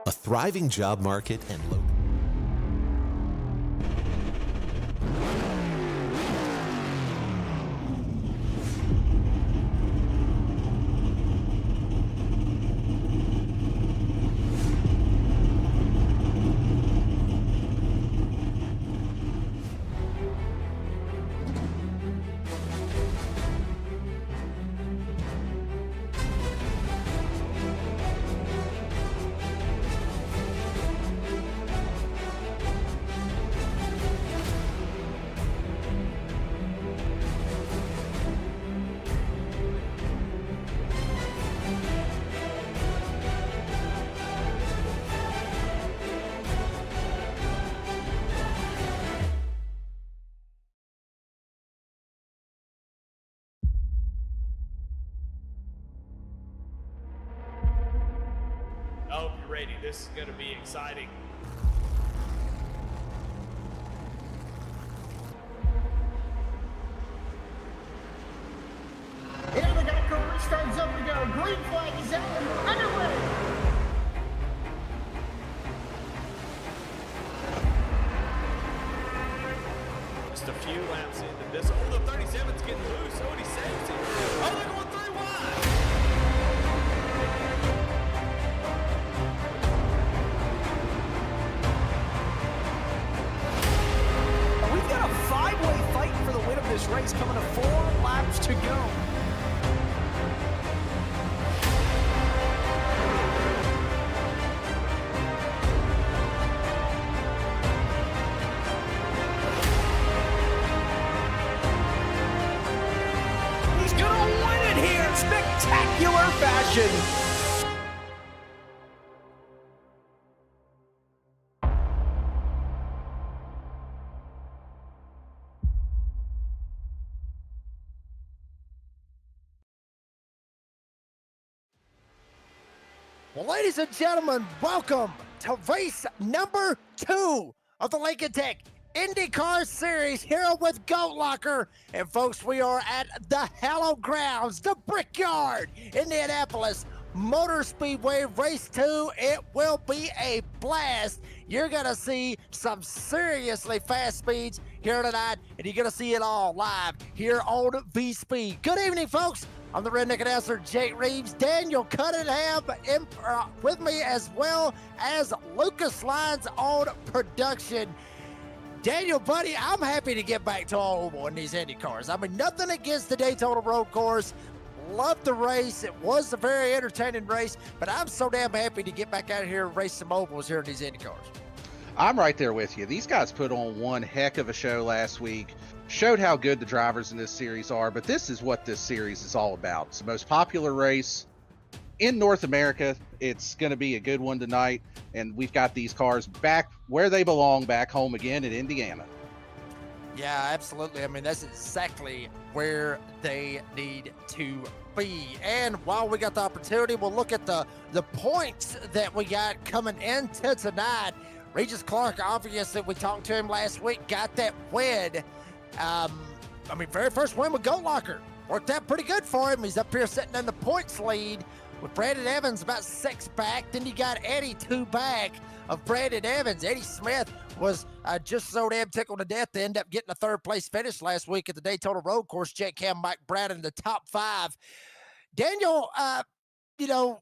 A thriving job market and low. I hope you're ready. This is going to be exciting. Here we got career starts up to go. Green flag is out and we're underway. Just a few laps into this. Oh, the 37's getting loose. Oh, and he saves it. Oh, they're going 3 wide. We've got a 5-way fight for the win of this race coming to 4 laps to go. He's gonna win it here in spectacular fashion. Well, ladies and gentlemen, welcome to race number 2 of the Lincoln Tech IndyCar Series here with Goat Locker. And folks, we are at the hallowed grounds, the Brickyard, Indianapolis Motor Speedway Race 2. It will be a blast. You're gonna see some seriously fast speeds here tonight, and you're gonna see it all live here on V-Speed. Good evening, folks. I'm the redneck announcer, Jake Reeves. Daniel Cunningham with me, as well as Lucas Lyons on production. Daniel, buddy, I'm happy to get back to Oval in these Indy cars. I mean, nothing against the Daytona Road Course. Loved the race. It was a very entertaining race, but I'm so damn happy to get back out here and race some ovals here in these Indy cars. I'm right there with you. These guys put on one heck of a show last week, showed how good the drivers in this series are, but this is what this series is all about. It's the most popular race in North America. It's going to be a good one tonight, and we've got these cars back where they belong, back home again in Indiana. Yeah, absolutely. I mean, that's exactly where they need to be. And while we got the opportunity, we'll look at the points that we got coming into tonight. Regis Clark, obviously, we talked to him last week, got that win. I mean, very first win with Goat Locker. Worked out pretty good for him. He's up here sitting in the points lead with Brandon Evans about 6 back. Then you got Eddie 2 back of Brandon Evans. Eddie Smith was just so damn tickled to death to end up getting a 3rd place finish last week at the Daytona Road Course. Jake Cam, Mike Brown in the top 5. Daniel, you know,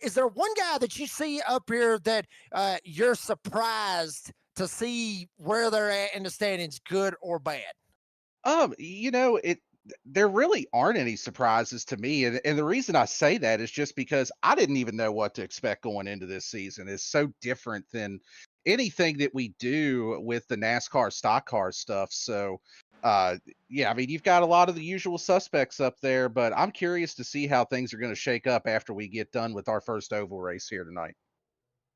is there one guy that you see up here that you're surprised to see where they're at in the standings, good or bad? You know, there really aren't any surprises to me. And the reason I say that is just because I didn't even know what to expect going into this season. It's so different than anything that we do with the NASCAR stock car stuff. So, yeah, I mean, you've got a lot of the usual suspects up there, but I'm curious to see how things are going to shake up after we get done with our first oval race here tonight.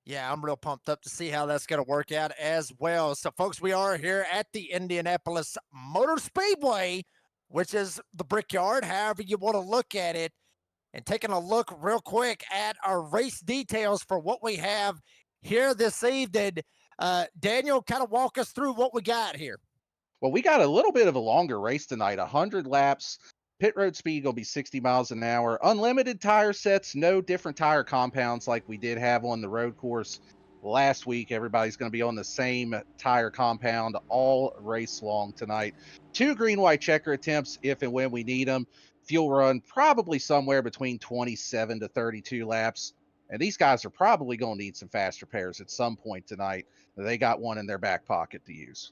Yeah, I'm real pumped up to see how that's going to work out as well. So, folks, we are here at the Indianapolis Motor Speedway, which is the Brickyard, however you want to look at it, and taking a look real quick at our race details for what we have here this evening. Daniel, kind of walk us through what we got here. Well, we got a little bit of a longer race tonight, 100 laps. Pit road speed gonna be 60 miles an hour. Unlimited tire sets, no different tire compounds like we did have on the road course last week. Everybody's gonna be on the same tire compound all race long tonight. 2 green white checker attempts if and when we need them. Fuel run probably somewhere between 27 to 32 laps. And these guys are probably going to need some faster pairs at some point tonight. They got one in their back pocket to use.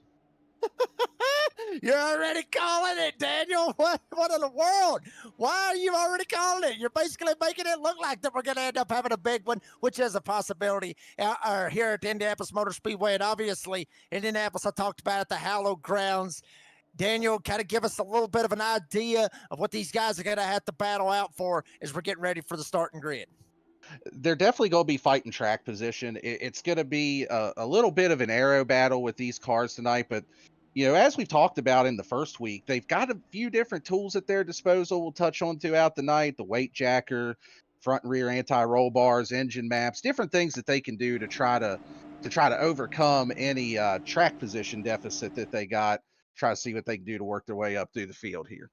You're already calling it, Daniel. What in the world? Why are you already calling it? You're basically making it look like that we're going to end up having a big one, which is a possibility here at the Indianapolis Motor Speedway. And obviously, Indianapolis, I talked about at the hallowed grounds. Daniel, kind of give us a little bit of an idea of what these guys are going to have to battle out for as we're getting ready for the starting grid. They're definitely going to be fighting track position. It's going to be a little bit of an aero battle with these cars tonight, but as we've talked about in the first week, they've got a few different tools at their disposal. We'll touch on throughout the night: the weight jacker, front and rear anti-roll bars, engine maps, different things that they can do to try to overcome any track position deficit that they got. Try to see what they can do to work their way up through the field here.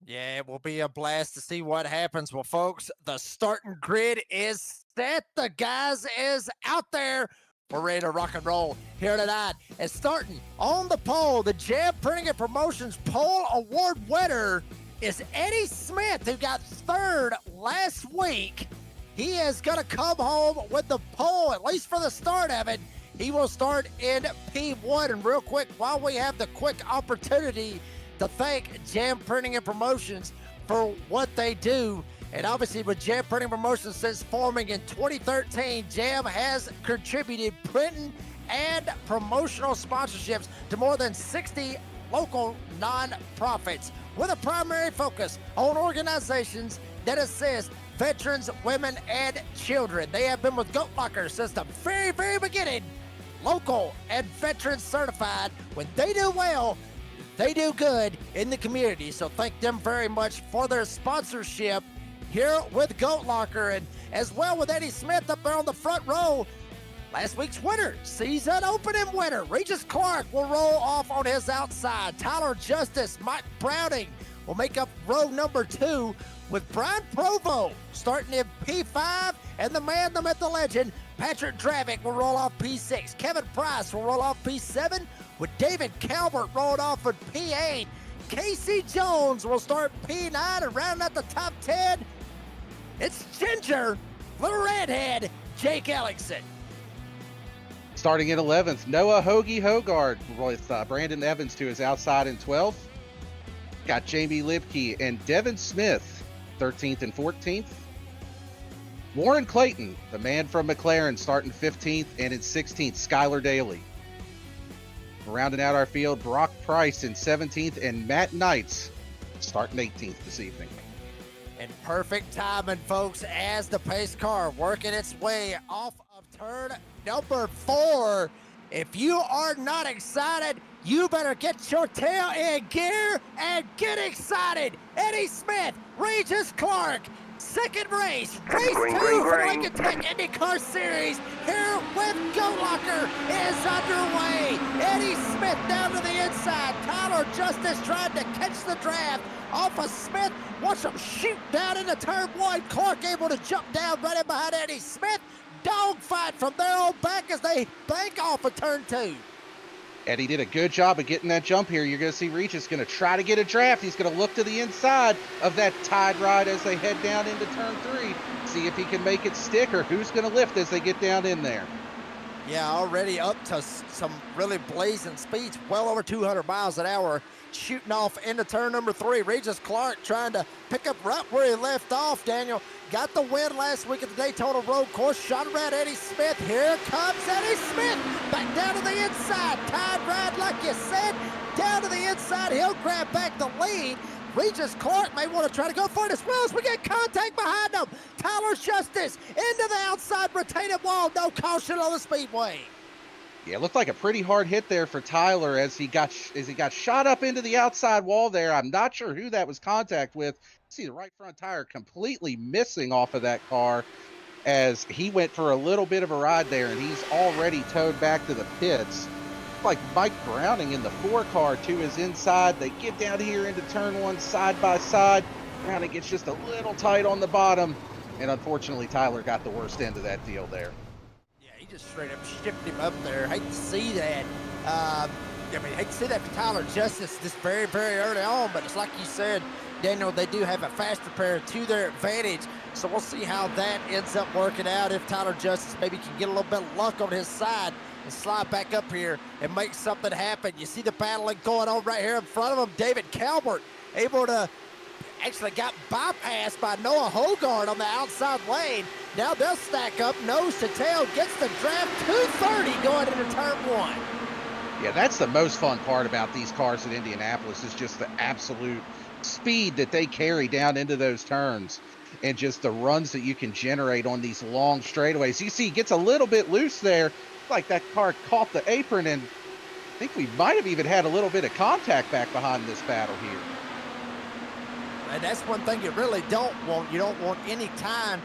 Yeah, it will be a blast to see what happens. Well, folks, the starting grid is set. The guys is out there. We're ready to rock and roll here tonight. And starting on the pole, the Jam Printing and Promotions Pole Award winner is Eddie Smith, who got third last week. He is going to come home with the pole, at least for the start of it. He will start in P1. And real quick, while we have the quick opportunity to thank Jam Printing and Promotions for what they do. And obviously with Jam Printing Promotions since forming in 2013, Jam has contributed printing and promotional sponsorships to more than 60 local nonprofits with a primary focus on organizations that assist veterans, women, and children. They have been with Goat Locker since the very, very beginning. Local and veteran certified. When they do well, they do good in the community. So thank them very much for their sponsorship here with Goat Locker, and as well with Eddie Smith up there on the front row. Last week's winner, season opening winner, Regis Clark will roll off on his outside. Tyler Justice, Mike Browning will make up row number 2 with Brian Provo starting in P5, and the man, the myth, the legend, Patrick Dravick will roll off P6. Kevin Price will roll off P7 with David Calvert rolled off at P8. Casey Jones will start P9 and round out the top 10. It's Ginger, the redhead, Jake Ellingson. Starting in 11th, Noah Hoagie Hogard with Brandon Evans to his outside in 12th. Got Jamie Libke and Devin Smith, 13th and 14th. Warren Clayton, the man from McLaren, starting 15th, and in 16th, Skylar Daly. Rounding out our field, Brock Price in 17th, and Matt Knights starting 18th this evening. And perfect timing, folks, as the pace car working its way off of turn number 4. If you are not excited, you better get your tail in gear and get excited. Eddie Smith, Regis Clark, second race 2 for the Lincoln Tech IndyCar Series here with Goat Locker is underway. Eddie Smith down to the inside. Tyler Justice trying to catch the draft off of Smith. Watch him shoot down into turn 1. Clark able to jump down right in behind Eddie Smith. Dogfight from their own back as they bank off of turn 2. Eddie did a good job of getting that jump here. You're going to see Regis going to try to get a draft. He's going to look to the inside of that tide ride as they head down into turn 3. See if he can make it stick or who's going to lift as they get down in there. Yeah, already up to some really blazing speeds, well over 200 miles an hour, shooting off into turn number 3. Regis Clark trying to pick up right where he left off, Daniel. Got the win last week at the Daytona Road Course. Shot around Eddie Smith. Here comes Eddie Smith. Back down to the inside. Tide ride, like you said. Down to the inside. He'll grab back the lead. Regis Clark may want to try to go for it as well as we get contact behind him. Tyler Justice into the outside retaining wall. No caution on the speedway. Yeah, it looked like a pretty hard hit there for Tyler as he got shot up into the outside wall there. I'm not sure who that was contact with. See the right front tire completely missing off of that car as he went for a little bit of a ride there, and he's already towed back to the pits. like Mike Browning in the 4 car to his inside. They get down here into turn 1 side by side. Browning gets just a little tight on the bottom, and unfortunately Tyler got the worst end of that deal there. Yeah, he just straight up shipped him up there. Hate to see that. Hate to see that for Tyler Justice this very, very early on, but it's like you said, Daniel, they do have a faster pair to their advantage, so we'll see how that ends up working out if Tyler Justice maybe can get a little bit of luck on his side and slide back up here and make something happen. You see the battling going on right here in front of him. David Calvert able to actually got bypassed by Noah Hogard on the outside lane. Now they'll stack up nose to tail, gets the draft 230 going into turn 1. Yeah, that's the most fun part about these cars at Indianapolis is just the absolute speed that they carry down into those turns and just the runs that you can generate on these long straightaways. You see, he gets a little bit loose there, like that car caught the apron, and I think we might have even had a little bit of contact back behind this battle here. And that's one thing you really don't want. You don't want any kind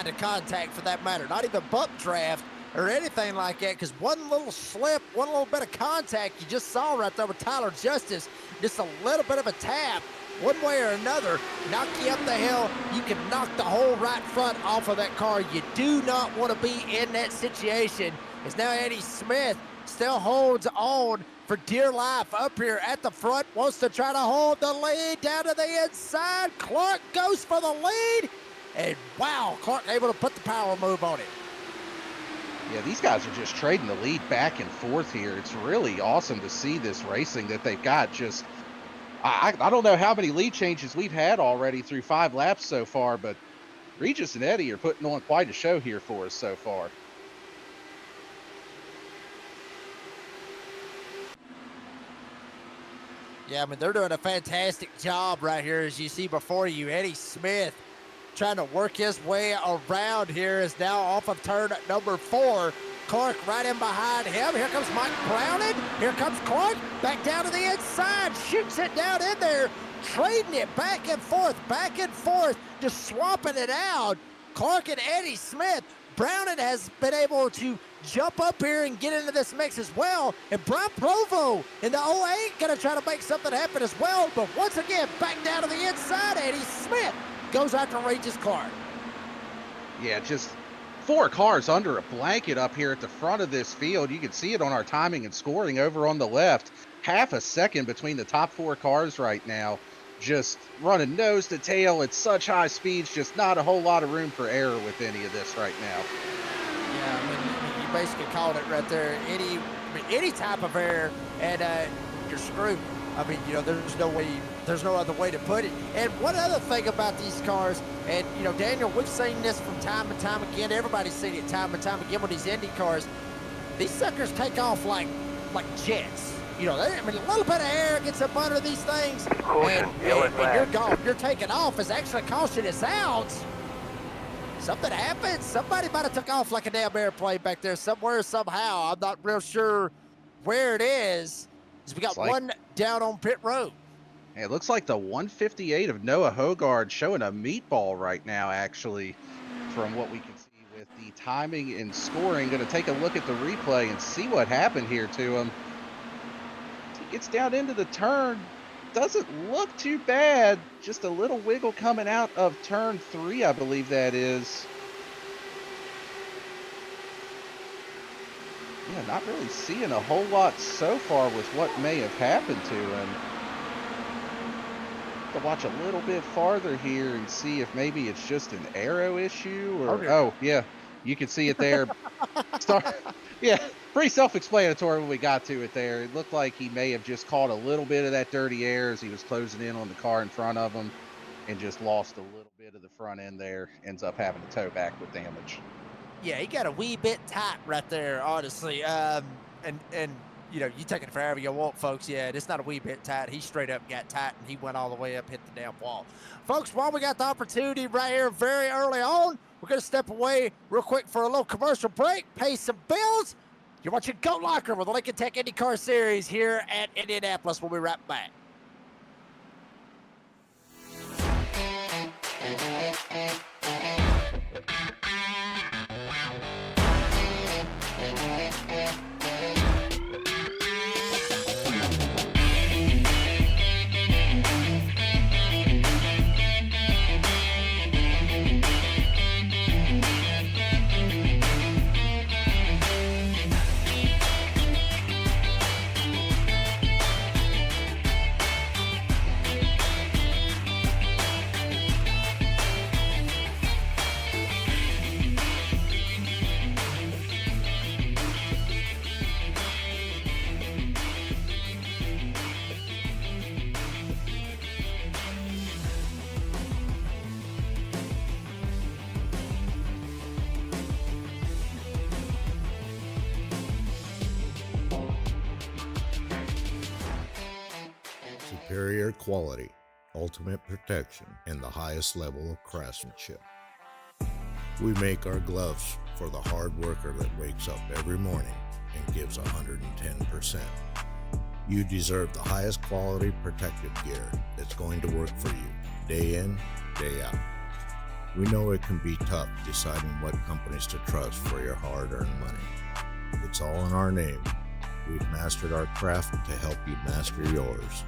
of contact for that matter, not even bump draft or anything like that, because one little slip, one little bit of contact you just saw right there with Tyler Justice, just a little bit of a tap, one way or another, knock you up the hill. You can knock the whole right front off of that car. You do not want to be in that situation. As now Eddie Smith still holds on for dear life up here at the front, wants to try to hold the lead down to the inside. Clark goes for the lead, and wow, Clark able to put the power move on it. Yeah, these guys are just trading the lead back and forth here. It's really awesome to see this racing that they've got. Just, I don't know how many lead changes we've had already through 5 laps so far, but Regis and Eddie are putting on quite a show here for us so far. Yeah, I mean, they're doing a fantastic job right here, as you see before you. Eddie Smith trying to work his way around here is now off of turn number 4. Clark right in behind him. Here comes Mike Browning. Here comes Clark back down to the inside. Shoots it down in there. Trading it back and forth, just swapping it out. Clark and Eddie Smith. Browning has been able to jump up here and get into this mix as well. And Brian Provo in the 08 going to try to make something happen as well. But once again, back down to the inside, Eddie Smith goes after Regis Clark. Yeah, just 4 cars under a blanket up here at the front of this field. You can see it on our timing and scoring over on the left. Half a second between the top 4 cars right now. Just running nose to tail at such high speeds, just not a whole lot of room for error with any of this right now. Yeah, I mean, you basically called it right there. Any type of error, and you're screwed. I mean, you know, there's no other way to put it. And one other thing about these cars, and, you know, Daniel, we've seen this from time and time again. Everybody's seen it time and time again with these Indy cars. These suckers take off like jets. You know, I mean, a little bit of air gets up under these things, and you're gone. You're taking off. It's actually costing us out. Something happened. Somebody might have took off like a damn airplane back there somewhere, somehow. I'm not real sure where it is. We got one down on pit road. It looks like the 158 of Noah Hogard showing a meatball right now, actually, from what we can see with the timing and scoring. Going to take a look at the replay and see what happened here to him. He gets down into the turn. Doesn't look too bad. Just a little wiggle coming out of turn 3, I believe that is. Yeah, not really seeing a whole lot so far with what may have happened to him. To watch a little bit farther here and see if maybe it's just an aero issue or oh yeah, you can see it there. Yeah, pretty self-explanatory when we got to it there. It looked like he may have just caught a little bit of that dirty air as he was closing in on the car in front of him and just lost a little bit of the front end there. Ends up having to tow back with damage. Yeah, he got a wee bit tight right there, honestly. And you know, you take it forever you want, folks. Yeah, it's not a wee bit tight. He straight up got tight, and he went all the way up, hit the damn wall. Folks, while we got the opportunity right here very early on, we're going to step away real quick for a little commercial break, pay some bills. You're watching Goat Locker with the Lincoln Tech IndyCar Series here at Indianapolis. We'll be right back. superior quality, ultimate protection, and the highest level of craftsmanship. We make our gloves for the hard worker that wakes up every morning and gives 110%. You deserve the highest quality protective gear that's going to work for you, day in, day out. We know it can be tough deciding what companies to trust for your hard-earned money. It's all in our name. We've mastered our craft to help you master yours.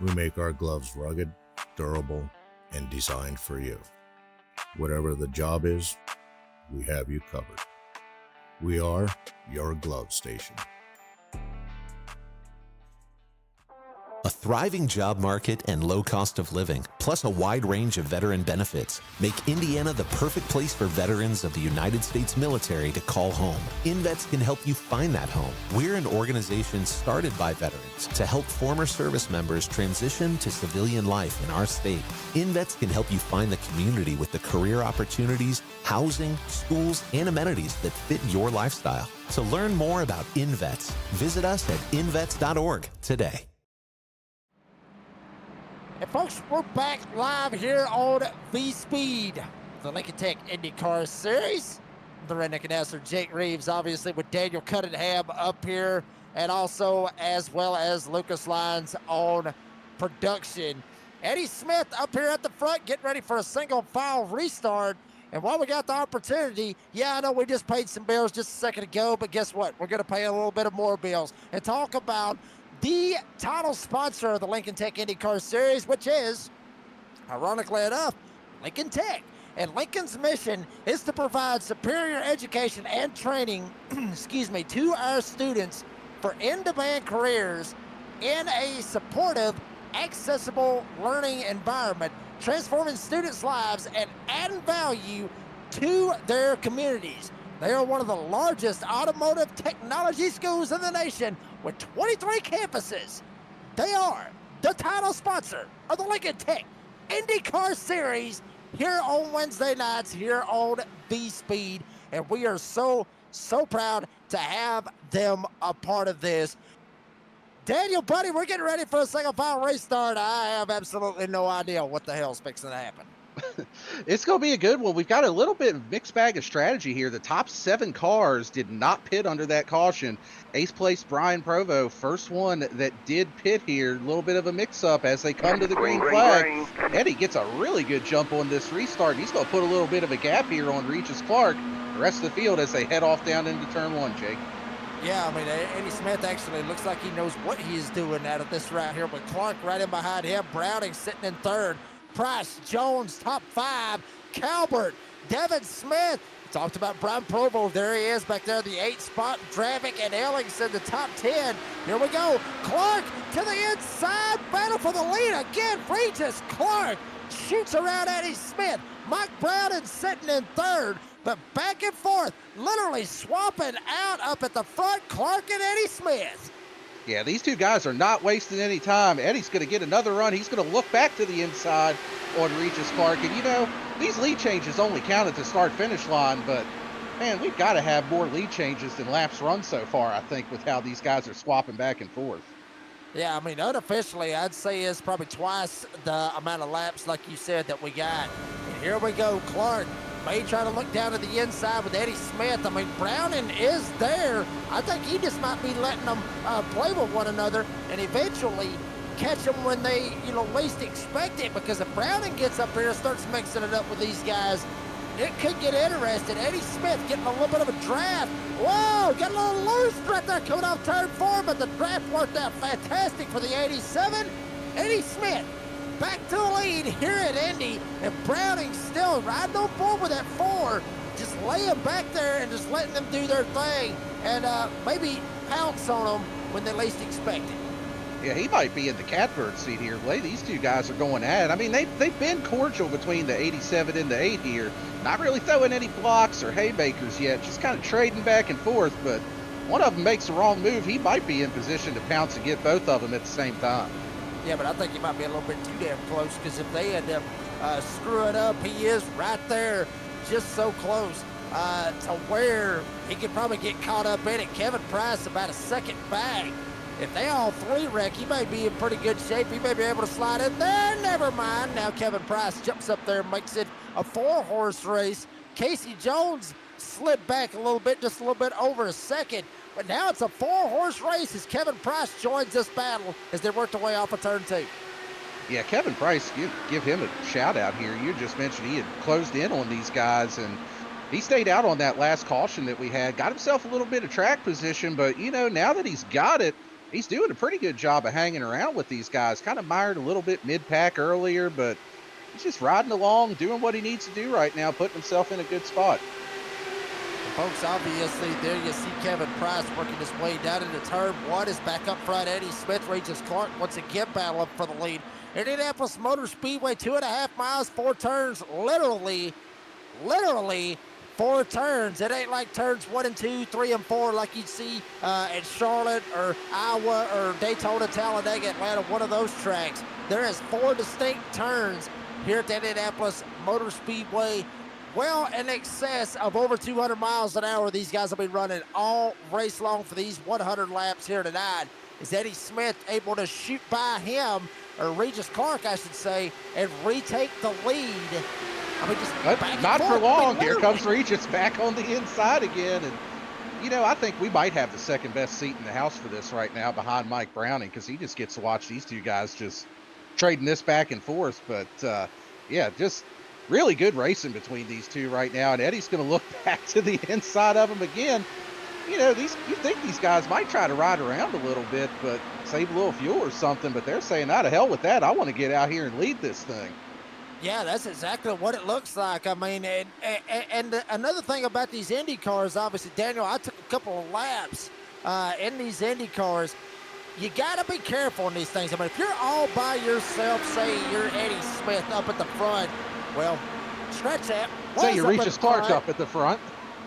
We make our gloves rugged, durable, and designed for you. Whatever the job is, we have you covered. We are your glove station. A thriving job market and low cost of living, plus a wide range of veteran benefits, make Indiana the perfect place for veterans of the United States military to call home. InVets can help you find that home. We're an organization started by veterans to help former service members transition to civilian life in our state. InVets can help you find the community with the career opportunities, housing, schools, and amenities that fit your lifestyle. To learn more about InVets, visit us at invets.org today. And folks, we're back live here on V-Speed, the Lincoln Tech IndyCar Series. The redneck announcer Jake Reeves, obviously with Daniel Cunningham up here, and also as well as Lucas Lyons on production. Eddie Smith up here at the front getting ready for a single file restart. And while we got the opportunity, yeah, I know we just paid some bills just a second ago, but guess what? We're going to pay a little bit of more bills and talk about the title sponsor of the Lincoln Tech IndyCar Series, which is, ironically enough, Lincoln Tech. And Lincoln's mission is to provide superior education and training, to our students for in-demand careers in a supportive, accessible learning environment, transforming students' lives and adding value to their communities. They are one of the largest automotive technology schools in the nation with 23 campuses. They are the title sponsor of the Lincoln Tech IndyCar Series here on Wednesday nights here on V-Speed. And we are so proud to have them a part of this. Daniel, buddy, we're getting ready for a single file race start. I have absolutely no idea what the hell's fixing to happen. It's going to be a good one. We've got a little bit of mixed bag of strategy here. The top 7 cars did not pit under that caution. Ace place Brian Provo, first one that did pit here. A little bit of a mix-up as they come to the green flag. Eddie gets a really good jump on this restart. He's going to put a little bit of a gap here on Regis Clark. The rest of the field as they head off down into turn 1, Jake. Yeah, I mean, Eddie Smith actually looks like he knows what he is doing out of this right here, but Clark right in behind him. Browning sitting in third. Price, Jones, top 5. Calvert, Devin Smith. Talked about Brian Provo. There he is back there, the 8th spot. Dravick and Ellingson, the top 10. Here we go. Clark to the inside. Battle for the lead again. Regis Clark shoots around Eddie Smith. Mike Browning sitting in third, but back and forth, literally swapping out up at the front, Clark and Eddie Smith. Yeah, these two guys are not wasting any time. Eddie's going to get another run. He's going to look back to the inside on Regis Clark. And, you know, these lead changes only count at the start-finish line, but, man, we've got to have more lead changes than laps run so far, I think, with how these guys are swapping back and forth. Yeah, I mean, unofficially, I'd say it's probably twice the amount of laps, like you said, that we got. And here we go, Clark may try to look down to the inside with Eddie Smith. I mean, Browning is there. I think he just might be letting them play with one another and eventually catch them when they, least expect it, because if Browning gets up here and starts mixing it up with these guys, it could get interesting. Eddie Smith getting a little bit of a draft. Whoa, got a little loose right there coming off turn 4, but the draft worked out fantastic for the 87. Eddie Smith back to the lead here at Indy, and Browning still riding on board with that 4, just laying back there and just letting them do their thing and maybe pounce on them when they least expect it. Yeah, he might be in the catbird seat here. The way these two guys are going at it. I mean, they've been cordial between the 87 and the 8 here. Not really throwing any blocks or haymakers yet, just kind of trading back and forth. But one of them makes the wrong move, he might be in position to pounce and get both of them at the same time. Yeah, but I think he might be a little bit too damn close, because if they end up screwing up, he is right there, just so close to where he could probably get caught up in it. Kevin Price about a second back If they all three wreck, he may be in pretty good shape. He may be able to slide in there. Never mind. Now Kevin Price jumps up there and makes it a 4-horse race. Casey Jones slid back a little bit, just a little bit over a second. But now it's a 4-horse race as Kevin Price joins this battle as they work their way off of turn 2. Yeah, Kevin Price, give him a shout out here. You just mentioned he had closed in on these guys, and he stayed out on that last caution that we had, got himself a little bit of track position, but, now that he's got it, he's doing a pretty good job of hanging around with these guys. Kind of mired a little bit mid-pack earlier, but he's just riding along, doing what he needs to do right now, putting himself in a good spot. Folks, obviously, there you see Kevin Price working his way down into turn 1. Is back up front. Eddie Smith, Regis Clark once again battle up for the lead. Indianapolis Motor Speedway, 2.5 miles, 4 turns, literally 4 turns. It ain't like turns 1 and 2, 3 and 4 like you'd see at Charlotte or Iowa or Daytona, Talladega, Atlanta, one of those tracks. There is 4 distinct turns here at the Indianapolis Motor Speedway. Well, in excess of over 200 miles an hour, these guys will be running all race long for these 100 laps here tonight. Is Eddie Smith able to shoot by him, or Regis Clark, I should say, and retake the lead? I mean, just back and not forth. for long. I mean, Here comes Regis back on the inside again. And, I think we might have the second best seat in the house for this right now behind Mike Browning, because he just gets to watch these two guys just trading this back and forth. But, yeah, just really good racing between these two right now. And Eddie's going to look back to the inside of him again. You think these guys might try to ride around a little bit, but save a little fuel or something. But they're saying, "Out of hell with that. I want to get out here and lead this thing." Yeah, that's exactly what it looks like. I mean, and another thing about these Indy cars, obviously, Daniel, I took a couple of laps in these Indy cars. You got to be careful in these things. I mean, if you're all by yourself, say you're Eddie Smith up at the front, well, scratch that. Say you're Regis Clark up at the front.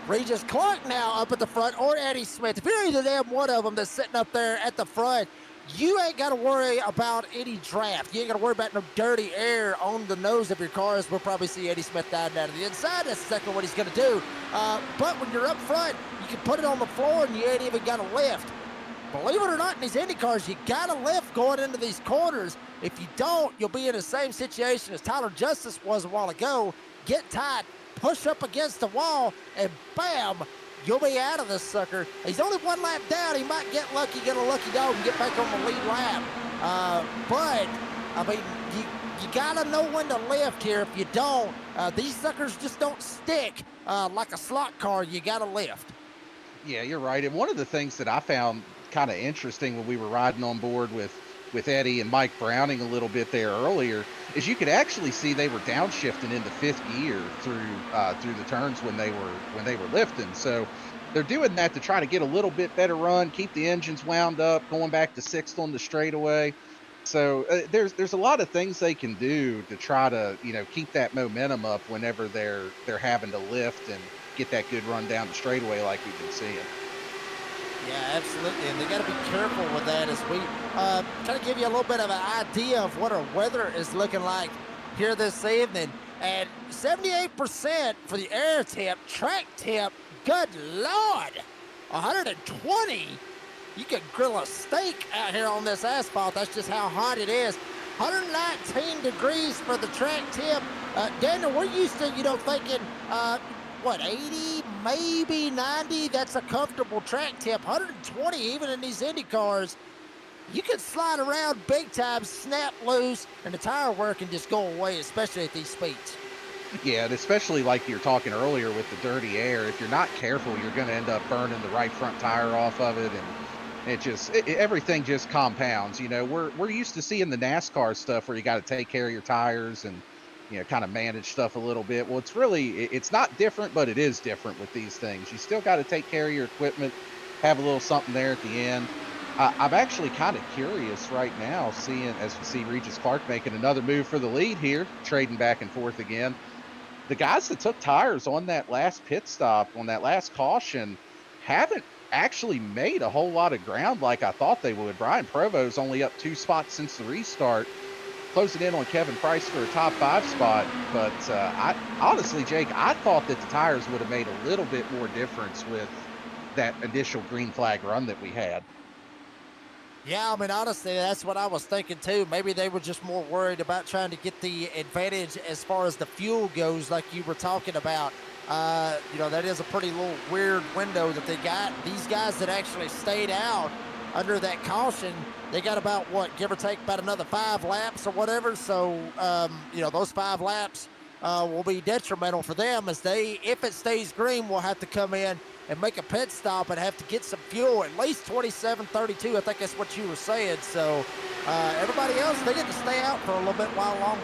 Regis Clark now up at the front, or Eddie Smith. If you're either them, one of them that's sitting up there at the front, you ain't got to worry about any draft. You ain't got to worry about no dirty air on the nose of your cars. We'll probably see Eddie Smith down to the inside. That's exactly what he's going to do. But when you're up front, you can put it on the floor and you ain't even got to lift. Believe it or not, in these Indy cars, you got to lift going into these corners. If you don't, you'll be in the same situation as Tyler Justice was a while ago. Get tight, push up against the wall, and bam, you'll be out of this sucker. He's only 1 lap down. He might get lucky, get a lucky dog, and get back on the lead lap. But, I mean, you got to know when to lift here. If you don't, these suckers just don't stick like a slot car. You got to lift. Yeah, you're right. And one of the things that I found kind of interesting when we were riding on board with Eddie and Mike Browning a little bit there earlier is you could actually see they were downshifting into 5th gear through the turns when they were lifting. So they're doing that to try to get a little bit better run, keep the engines wound up, going back to 6th on the straightaway. So there's a lot of things they can do to try to keep that momentum up whenever they're having to lift and get that good run down the straightaway like we've been seeing. Yeah, absolutely, and they got to be careful with that as we try to give you a little bit of an idea of what our weather is looking like here this evening. And 78% for the air temp, track temp, good Lord, 120. You could grill a steak out here on this asphalt. That's just how hot it is. 119 degrees for the track temp. Daniel, we're used to, thinking, 80, maybe 90. That's a comfortable track temp. 120 even in these Indy cars. You can slide around big time, snap loose, and the tire wear can just go away, especially at these speeds. Yeah, and especially like you're talking earlier with the dirty air, if you're not careful, you're going to end up burning the right front tire off of it, and everything just compounds. We're used to seeing the NASCAR stuff where you got to take care of your tires and kind of manage stuff a little bit. Well, it's not different, but it is different with these things. You still got to take care of your equipment, have a little something there at the end. I'm actually kind of curious right now, as we see Regis Clark making another move for the lead here, trading back and forth again. The guys that took tires on that last pit stop, on that last caution, haven't actually made a whole lot of ground like I thought they would. Brian Provo's only up 2 spots since the restart, closing in on Kevin Price for a top 5 spot. But I honestly, Jake, I thought that the tires would have made a little bit more difference with that initial green flag run that we had. Yeah, I mean, honestly, that's what I was thinking too. Maybe they were just more worried about trying to get the advantage as far as the fuel goes, like you were talking about. That is a pretty little weird window that they got. These guys that actually stayed out under that caution, they got about what, give or take, about another 5 laps or whatever. So, those 5 laps will be detrimental for them as if it stays green, will have to come in and make a pit stop and have to get some fuel, at least 27:32. I think that's what you were saying. So everybody else, they get to stay out for a little bit while longer.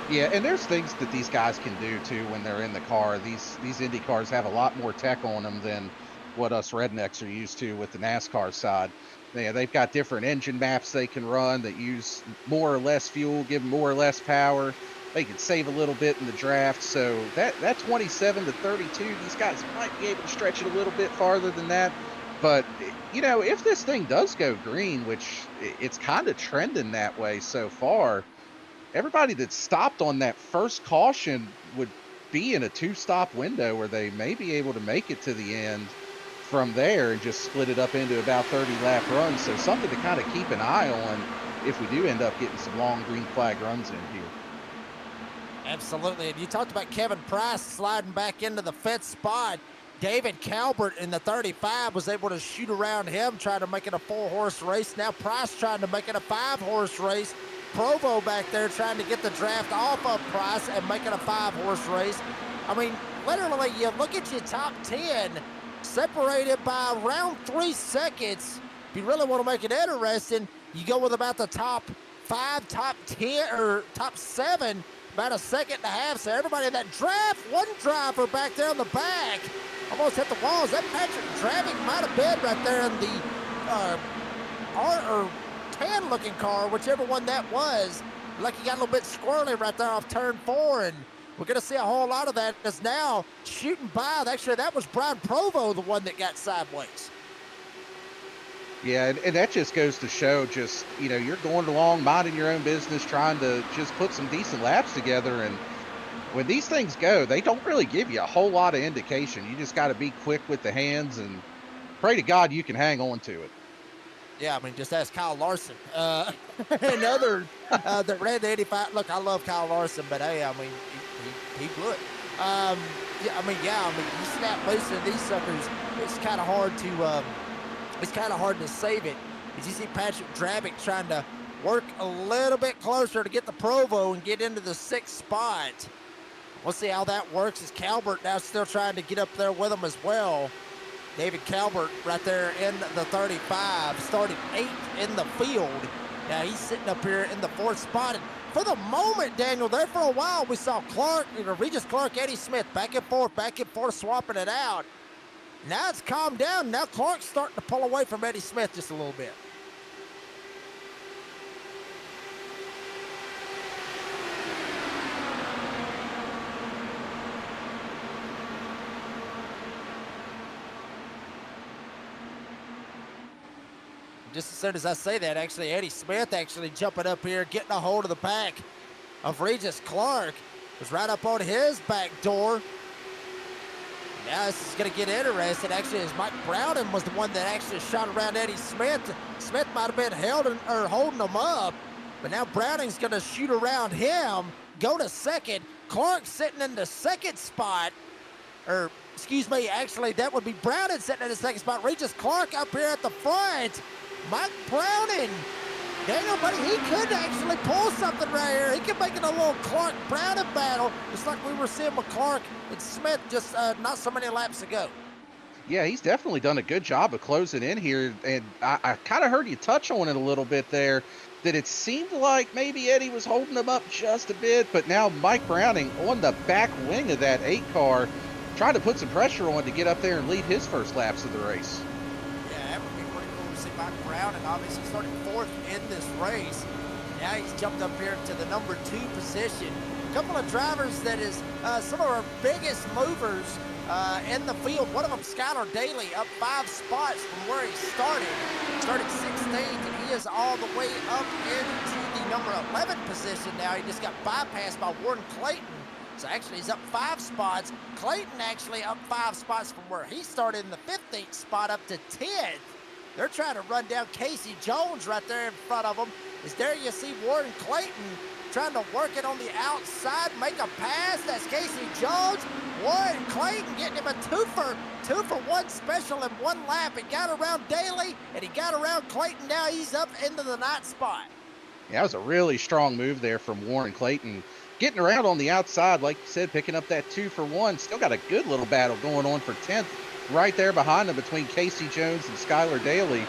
Yeah, and there's things that these guys can do too when they're in the car. These Indy cars have a lot more tech on them than what us rednecks are used to with the NASCAR side. They've got different engine maps they can run that use more or less fuel, give them more or less power. They can save a little bit in the draft. So that 27 to 32, these guys might be able to stretch it a little bit farther than that. But if this thing does go green, which it's kind of trending that way so far, everybody that stopped on that first caution would be in a 2-stop window where they may be able to make it to the end from there and just split it up into about 30 lap runs. So something to kind of keep an eye on if we do end up getting some long green flag runs in here. Absolutely. And you talked about Kevin Price sliding back into the 5th spot. David Calvert in the 35 was able to shoot around him, trying to make it a 4-horse race. Now Price trying to make it a 5-horse race. Provo back there trying to get the draft off of Price and make it a 5-horse race. I mean, literally, you look at your top 10 separated by around 3 seconds. If you really want to make it interesting, you go with about the top 5, top 10, or top 7, about a second and a half. So everybody in that draft, one driver back there in the back almost hit the walls. That Patrick Dravick might have been right there in the tan-looking car, whichever one that was. Like he got a little bit squirrely right there off turn 4, and we're going to see a whole lot of that. Because now shooting by, actually that was Brian Provo, the one that got sideways. Yeah, and that just goes to show just, you're going along, minding your own business, trying to just put some decent laps together. And when these things go, they don't really give you a whole lot of indication. You just got to be quick with the hands and pray to God you can hang on to it. Yeah, I mean, just ask Kyle Larson. And other that ran the 85. Look, I love Kyle Larson, but hey, I mean, he blew it. You snap loose in these suckers, it's kind of hard to save it. As you see Patrick Dravick trying to work a little bit closer to get the Provo and get into the 6th spot. We'll see how that works as Calvert now still trying to get up there with him as well. David Calvert right there in the 35, started 8th in the field. Now he's sitting up here in the 4th spot. And for the moment, Daniel, there for a while, we saw Regis Clark, Eddie Smith, back and forth, swapping it out. Now it's calmed down. Now Clark's starting to pull away from Eddie Smith just a little bit. Just as soon as I say that, actually, Eddie Smith actually jumping up here, getting a hold of the back of Regis Clark. Was right up on his back door. Now this is going to get interesting. Actually, as Mike Browning was the one that actually shot around Eddie Smith. Smith might have been holding him up, but now Browning's going to shoot around him, go to 2nd. Clark sitting in the 2nd spot, or excuse me, actually that would be Browning sitting in the 2nd spot. Regis Clark up here at the front. Mike Browning, Daniel, buddy, he could actually pull something right here. He could make it a little Clark-Browning battle, just like we were seeing with Clark and Smith just not so many laps ago. Yeah, he's definitely done a good job of closing in here. And I kind of heard you touch on it a little bit there, that it seemed like maybe Eddie was holding him up just a bit, but now Mike Browning on the back wing of that 8 car, trying to put some pressure on to get up there and lead his first laps of the race. Mike Browning obviously started 4th in this race. Now he's jumped up here to the number 2 position. A couple of drivers that is some of our biggest movers in the field. One of them, Skylar Daly, up 5 spots from where he started. Started 16th, and he is all the way up into the number 11 position now. He just got bypassed by Warren Clayton. So actually he's up 5 spots. Clayton actually up 5 spots from where he started in the 15th spot up to 10th. They're trying to run down Casey Jones right there in front of them. Is there you see Warren Clayton trying to work it on the outside, make a pass. That's Casey Jones. Warren Clayton getting him a two for one special in one lap. He got around Daly, and he got around Clayton. Now he's up into the 9th spot. Yeah, that was a really strong move there from Warren Clayton. Getting around on the outside, like you said, picking up that 2 for 1. Still got a good little battle going on for 10th right there behind him between Casey Jones and Skylar Daly.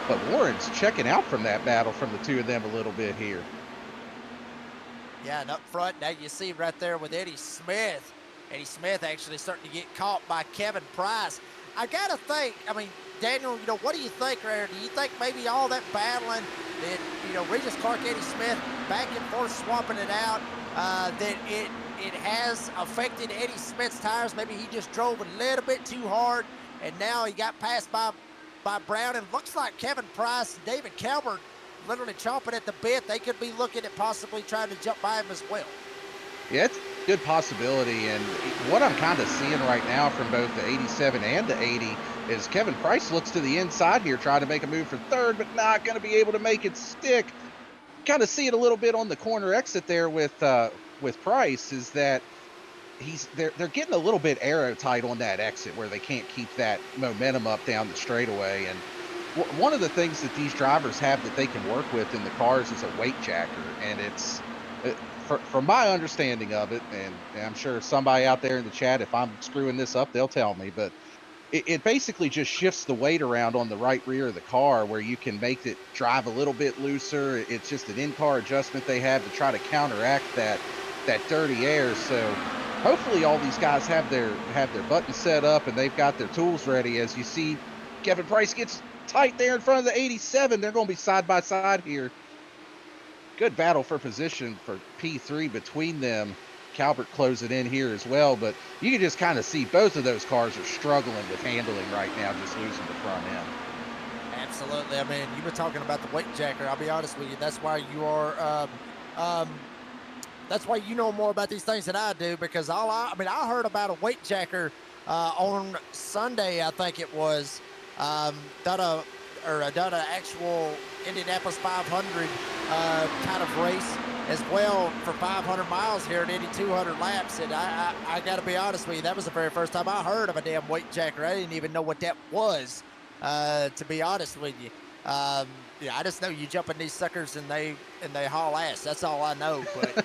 But Warren's checking out from that battle from the two of them a little bit here. Yeah, and up front, now you see right there with Eddie Smith. Eddie Smith actually starting to get caught by Kevin Price. I got to think, I mean, Daniel, what do you think there? Do you think maybe all that battling that, Regis Clark, Eddie Smith, back and forth swapping it out, that it has affected Eddie Smith's tires? Maybe he just drove a little bit too hard, and now he got passed by Brown. And looks like Kevin Price and David Calvert literally chomping at the bit. They could be looking at possibly trying to jump by him as well. Yeah, it's a good possibility, and what I'm kind of seeing right now from both the 87 and the 80 is Kevin Price looks to the inside here, trying to make a move for third, but not going to be able to make it stick. Kind of see it a little bit on the corner exit there with Price, is that they're getting a little bit aerotight on that exit where they can't keep that momentum up down the straightaway. And one of the things that these drivers have that they can work with in the cars is a weight jacker, and it's from my understanding of it, and I'm sure somebody out there in the chat, if I'm screwing this up, they'll tell me, but it basically just shifts the weight around on the right rear of the car where you can make it drive a little bit looser. It's just an in-car adjustment they have to try to counteract that dirty air. So hopefully all these guys have their buttons set up and they've got their tools ready. As you see, Kevin Price gets tight there in front of the 87. They're going to be side by side here. Good battle for position for P3 between them. Calvert closing in here as well, but you can just kind of see both of those cars are struggling with handling right now, just losing the front end. Absolutely. I mean, you were talking about the weight jacker. I'll be honest with you. That's why you are. That's why you know more about these things than I do, because I heard about a weight jacker on Sunday. I think it was done an actual Indianapolis 500 kind of race as well for 500 miles here at Indy 200 laps. And I got to be honest with you, that was the very first time I heard of a damn weight jacker. I didn't even know what that was, to be honest with you. Yeah, I just know you jump in these suckers and they haul ass. That's all I know. But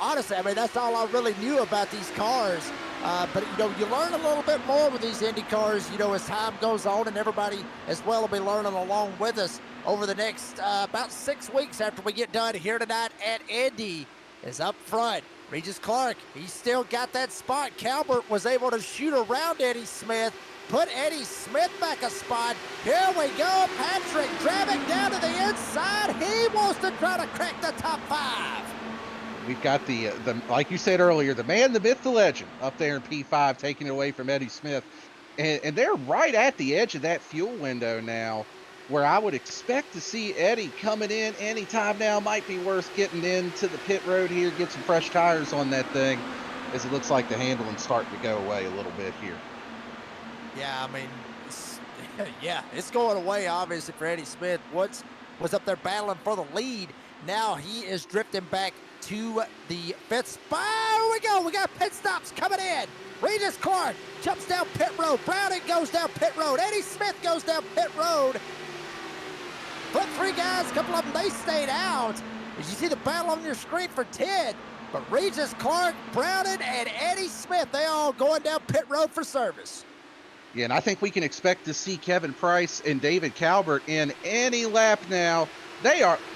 honestly, I mean, that's all I really knew about these cars. But you learn a little bit more with these Indy cars, as time goes on, and everybody as well will be learning along with us over the next about 6 weeks after we get done here tonight at Indy. Is up front. Regis Clark, he's still got that spot. Calvert was able to shoot around Eddie Smith, put Eddie Smith back a spot. Here we go. Patrick Dravick down to the inside. He wants to try to crack the top 5. We've got the like you said earlier, the man, the myth, the legend up there in P5, taking it away from Eddie Smith. And they're right at the edge of that fuel window now, where I would expect to see Eddie coming in anytime now. Might be worth getting into the pit road here, get some fresh tires on that thing, as it looks like the handling's starting to go away a little bit here. Yeah, I mean, it's going away, obviously, for Eddie Smith. Was up there battling for the lead. Now he is drifting back to the 5th spot. Here we go. We got pit stops coming in. Regis Clark jumps down pit road. Browning goes down pit road. Eddie Smith goes down pit road. But 3 guys, a couple of them, they stayed out. As you see the battle on your screen for 10. But Regis Clark, Browning, and Eddie Smith, they all going down pit road for service. Yeah, and I think we can expect to see Kevin Price and David Calvert in any lap now.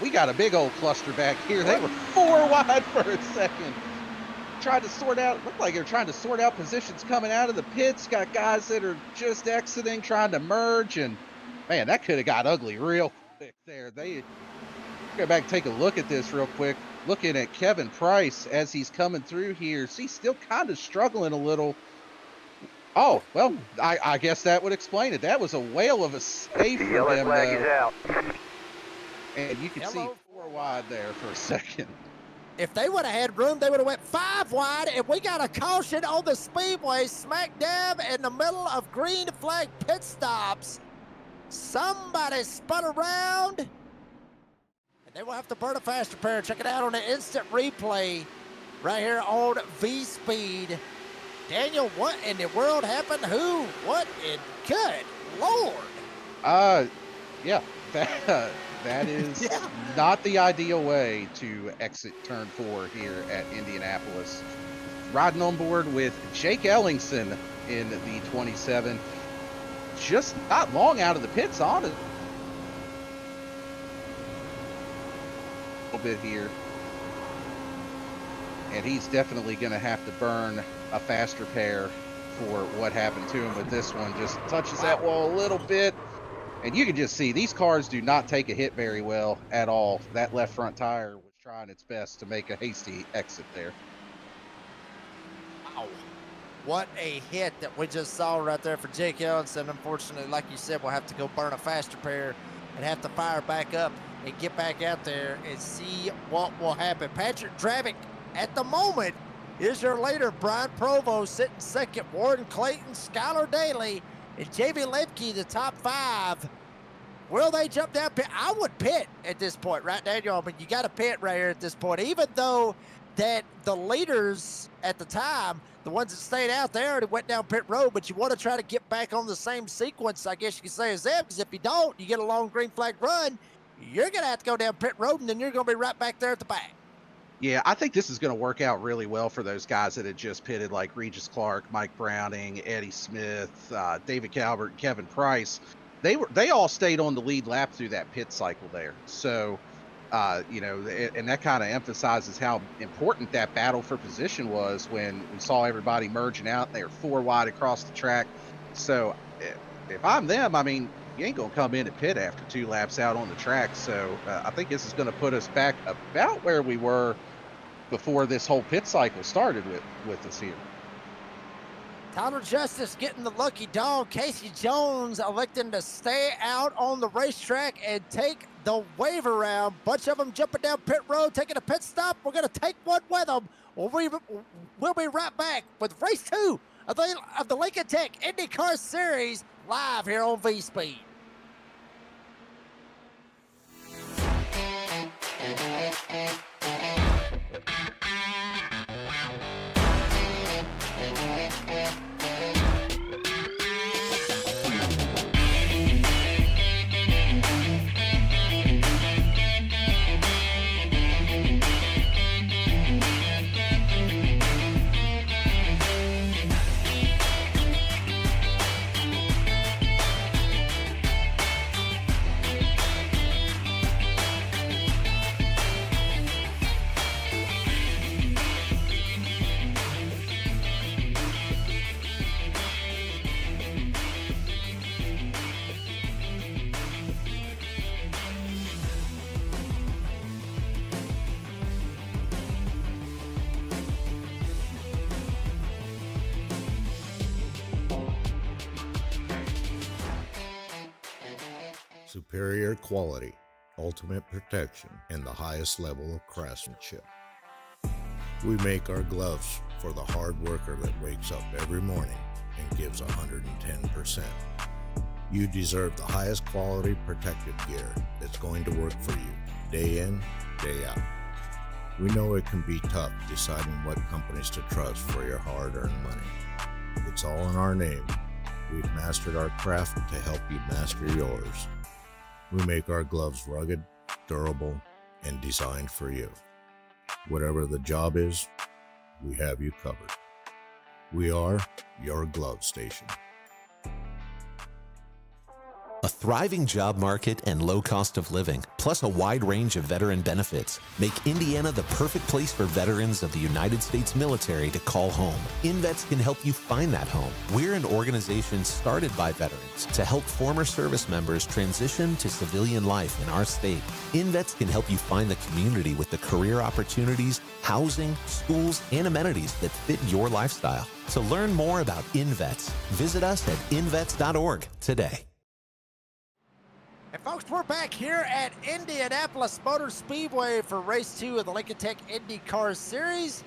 We got a big old cluster back here. They were 4 wide for a second. Looked like they're trying to sort out positions coming out of the pits. Got guys that are just exiting, trying to merge, and man, that could have got ugly real quick there. They go back and take a look at this real quick. Looking at Kevin Price as he's coming through here. So he's still kind of struggling a little. Oh, well, I guess that would explain it. That was a whale of a save for them, though. And you can see 4 wide there for a second. If they would have had room, they would have went 5 wide, and we got a caution on the speedway smack dab in the middle of green flag pit stops. Somebody spun around. And they will have to burn a faster pair. Check it out on the instant replay right here on V-Speed. Daniel, what in the world happened? Who? What in good Lord? Yeah, that is not the ideal way to exit turn 4 here at Indianapolis. Riding on board with Jake Ellingson in the 27. Just not long out of the pits on it. A little bit here. And he's definitely going to have to burn a faster pair for what happened to him with this one. Just touches that wall a little bit. And you can just see these cars do not take a hit very well at all. That left front tire was trying its best to make a hasty exit there. Wow. What a hit that we just saw right there for Jake Ellingson. Unfortunately, like you said, we'll have to go burn a faster pair and have to fire back up and get back out there and see what will happen. Patrick Dravick, at the moment, is your leader. Brian Provost sitting second. Warren Clayton, Skylar Daly, and J.B. Lemke, the top 5. Will they jump down pit? I would pit at this point, right, Daniel? I mean, you got to pit right here at this point, even though that the leaders at the time, the ones that stayed out there, already went down pit road, but you want to try to get back on the same sequence, I guess you could say, as them, because if you don't, you get a long green flag run, you're going to have to go down pit road, and then you're going to be right back there at the back. Yeah, I think this is going to work out really well for those guys that had just pitted, like Regis Clark, Mike Browning, Eddie Smith, David Calvert, Kevin Price. They all stayed on the lead lap through that pit cycle there. So, and that kind of emphasizes how important that battle for position was when we saw everybody merging out. They were 4 wide across the track. So, if I'm them, I mean, you ain't going to come in and pit after 2 laps out on the track. So, I think this is going to put us back about where we were before this whole pit cycle started with us here. Tyler Justice getting the lucky dog. Casey Jones electing to stay out on the racetrack and take the wave around. Bunch of them jumping down pit road, taking a pit stop. We're going to take one with them. We'll be right back with race 2 of the Lincoln Tech IndyCar Series live here on V-Speed. Superior quality, ultimate protection, and the highest level of craftsmanship. We make our gloves for the hard worker that wakes up every morning and gives 110%. You deserve the highest quality protective gear that's going to work for you, day in, day out. We know it can be tough deciding what companies to trust for your hard-earned money. It's all in our name. We've mastered our craft to help you master yours. We make our gloves rugged, durable, and designed for you. Whatever the job is, we have you covered. We are your glove station. A thriving job market and low cost of living, plus a wide range of veteran benefits, make Indiana the perfect place for veterans of the United States military to call home. InVets can help you find that home. We're an organization started by veterans to help former service members transition to civilian life in our state. InVets can help you find the community with the career opportunities, housing, schools, and amenities that fit your lifestyle. To learn more about InVets, visit us at invets.org today. And folks, we're back here at Indianapolis Motor Speedway for race 2 of the Lincoln Tech IndyCar Series.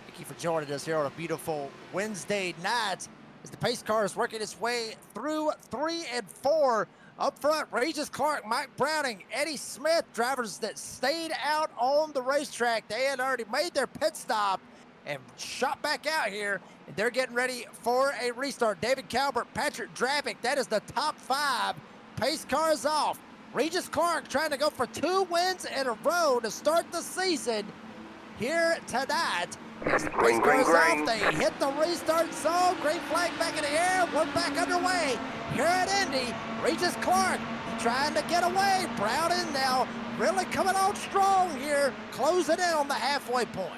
Thank you for joining us here on a beautiful Wednesday night as the pace car is working its way through 3 and 4 Up front, Regis Clark, Mike Browning, Eddie Smith, drivers that stayed out on the racetrack. They had already made their pit stop and shot back out here, and they're getting ready for a restart. David Calvert, Patrick Dravick, that is the top 5. Pace car is off. Regis Clark trying to go for 2 wins in a row to start the season here tonight. As the pace car is off, they hit the restart zone. Green flag back in the air. We're back underway here at Indy. Regis Clark trying to get away. Browning now really coming on strong here, closing in on the halfway point.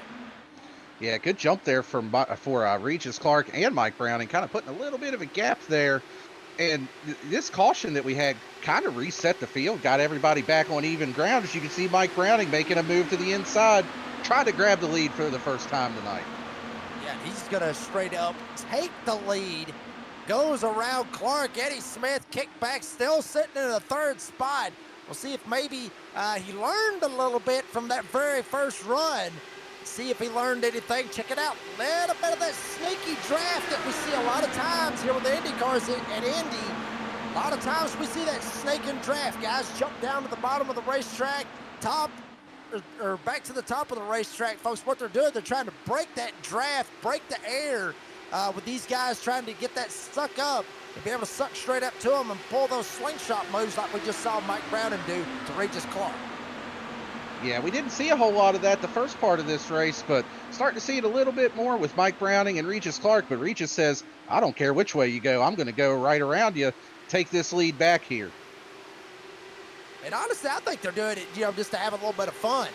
Yeah, good jump there for Regis Clark and Mike Browning, kind of putting a little bit of a gap there. And this caution that we had kind of reset the field, got everybody back on even ground. As you can see, Mike Browning making a move to the inside, trying to grab the lead for the first time tonight. Yeah, he's going to straight up take the lead. Goes around Clark. Eddie Smith kick back, still sitting in the 3rd spot. We'll see if maybe he learned a little bit from that very first run. See if he learned anything. Check it out. A little bit of that sneaky draft that we see a lot of times here with the Indy cars at Indy. A lot of times we see that snake and draft. Guys jump down to the bottom of the racetrack, or back to the top of the racetrack. Folks, what they're doing, they're trying to break that draft, break the air with these guys trying to get that suck up and be able to suck straight up to them and pull those slingshot moves like we just saw Mike Browning do to Regis Clark. Yeah, we didn't see a whole lot of that the first part of this race, but starting to see it a little bit more with Mike Browning and Regis Clark. But Regis says, I don't care which way you go. I'm going to go right around you, take this lead back here. And honestly, I think they're doing it, just to have a little bit of fun,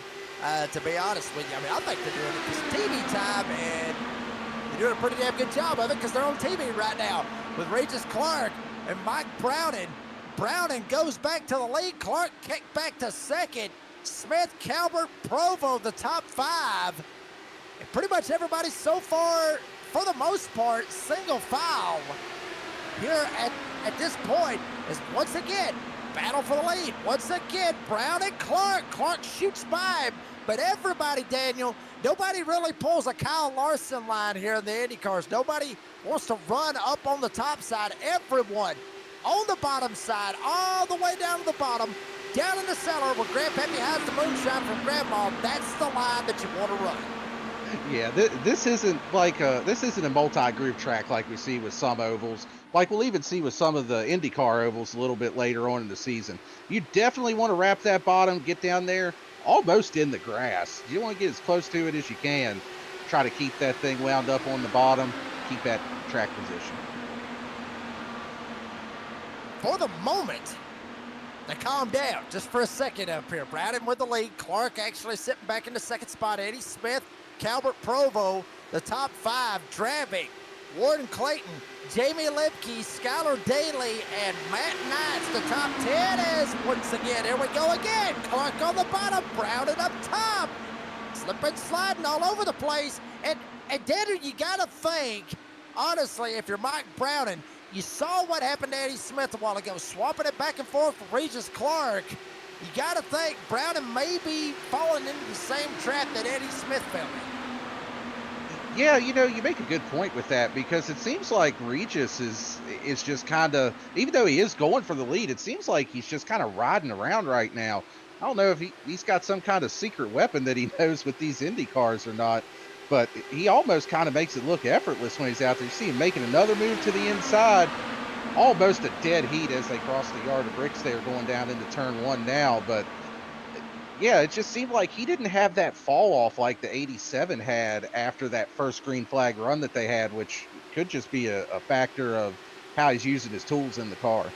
to be honest with you. I mean, I think they're doing it because TV time, and they're doing a pretty damn good job of it because they're on TV right now with Regis Clark and Mike Browning. Browning goes back to the lead. Clark kicked back to 2nd. Smith, Calvert, Provo, the top 5. And pretty much everybody so far, for the most part, single file here at this point is once again battle for the lead. Once again, Brown and Clark. Clark shoots by him, but everybody, Daniel, nobody really pulls a Kyle Larson line here in the Indy cars. Nobody wants to run up on the top side. Everyone on the bottom side, all the way down to the bottom, down in the cellar where Grandpappy has the moonshine from Grandma. That's the line that you want to run. Yeah, this isn't a multi-groove track like we see with some ovals. Like we'll even see with some of the IndyCar ovals a little bit later on in the season. You definitely want to wrap that bottom, get down there almost in the grass. You want to get as close to it as you can. Try to keep that thing wound up on the bottom, keep that track position. For the moment, they calm down just for a second up here. Browning with the lead. Clark actually sitting back in the 2nd spot. Eddie Smith, Calvert, Provo, the top 5. Dravick, Warden Clayton, Jamie Lipke, Skylar Daly, and Matt Knights. The top 10 is, once again, here we go again. Clark on the bottom, Browning up top. Slipping, sliding all over the place. And Daniel, you got to think, honestly, if you're Mike Browning, you saw what happened to Eddie Smith a while ago, swapping it back and forth for Regis Clark. You got to think Browning may be falling into the same trap that Eddie Smith fell in. Yeah, you make a good point with that because it seems like Regis is just kind of, even though he is going for the lead, it seems like he's just kind of riding around right now. I don't know if he's got some kind of secret weapon that he knows with these Indy cars or not. But he almost kind of makes it look effortless when he's out there. You see him making another move to the inside. Almost a dead heat as they cross the yard of bricks there going down into turn 1 now. But, yeah, it just seemed like he didn't have that fall off like the 87 had after that first green flag run that they had, which could just be a factor of how he's using his tools in the car.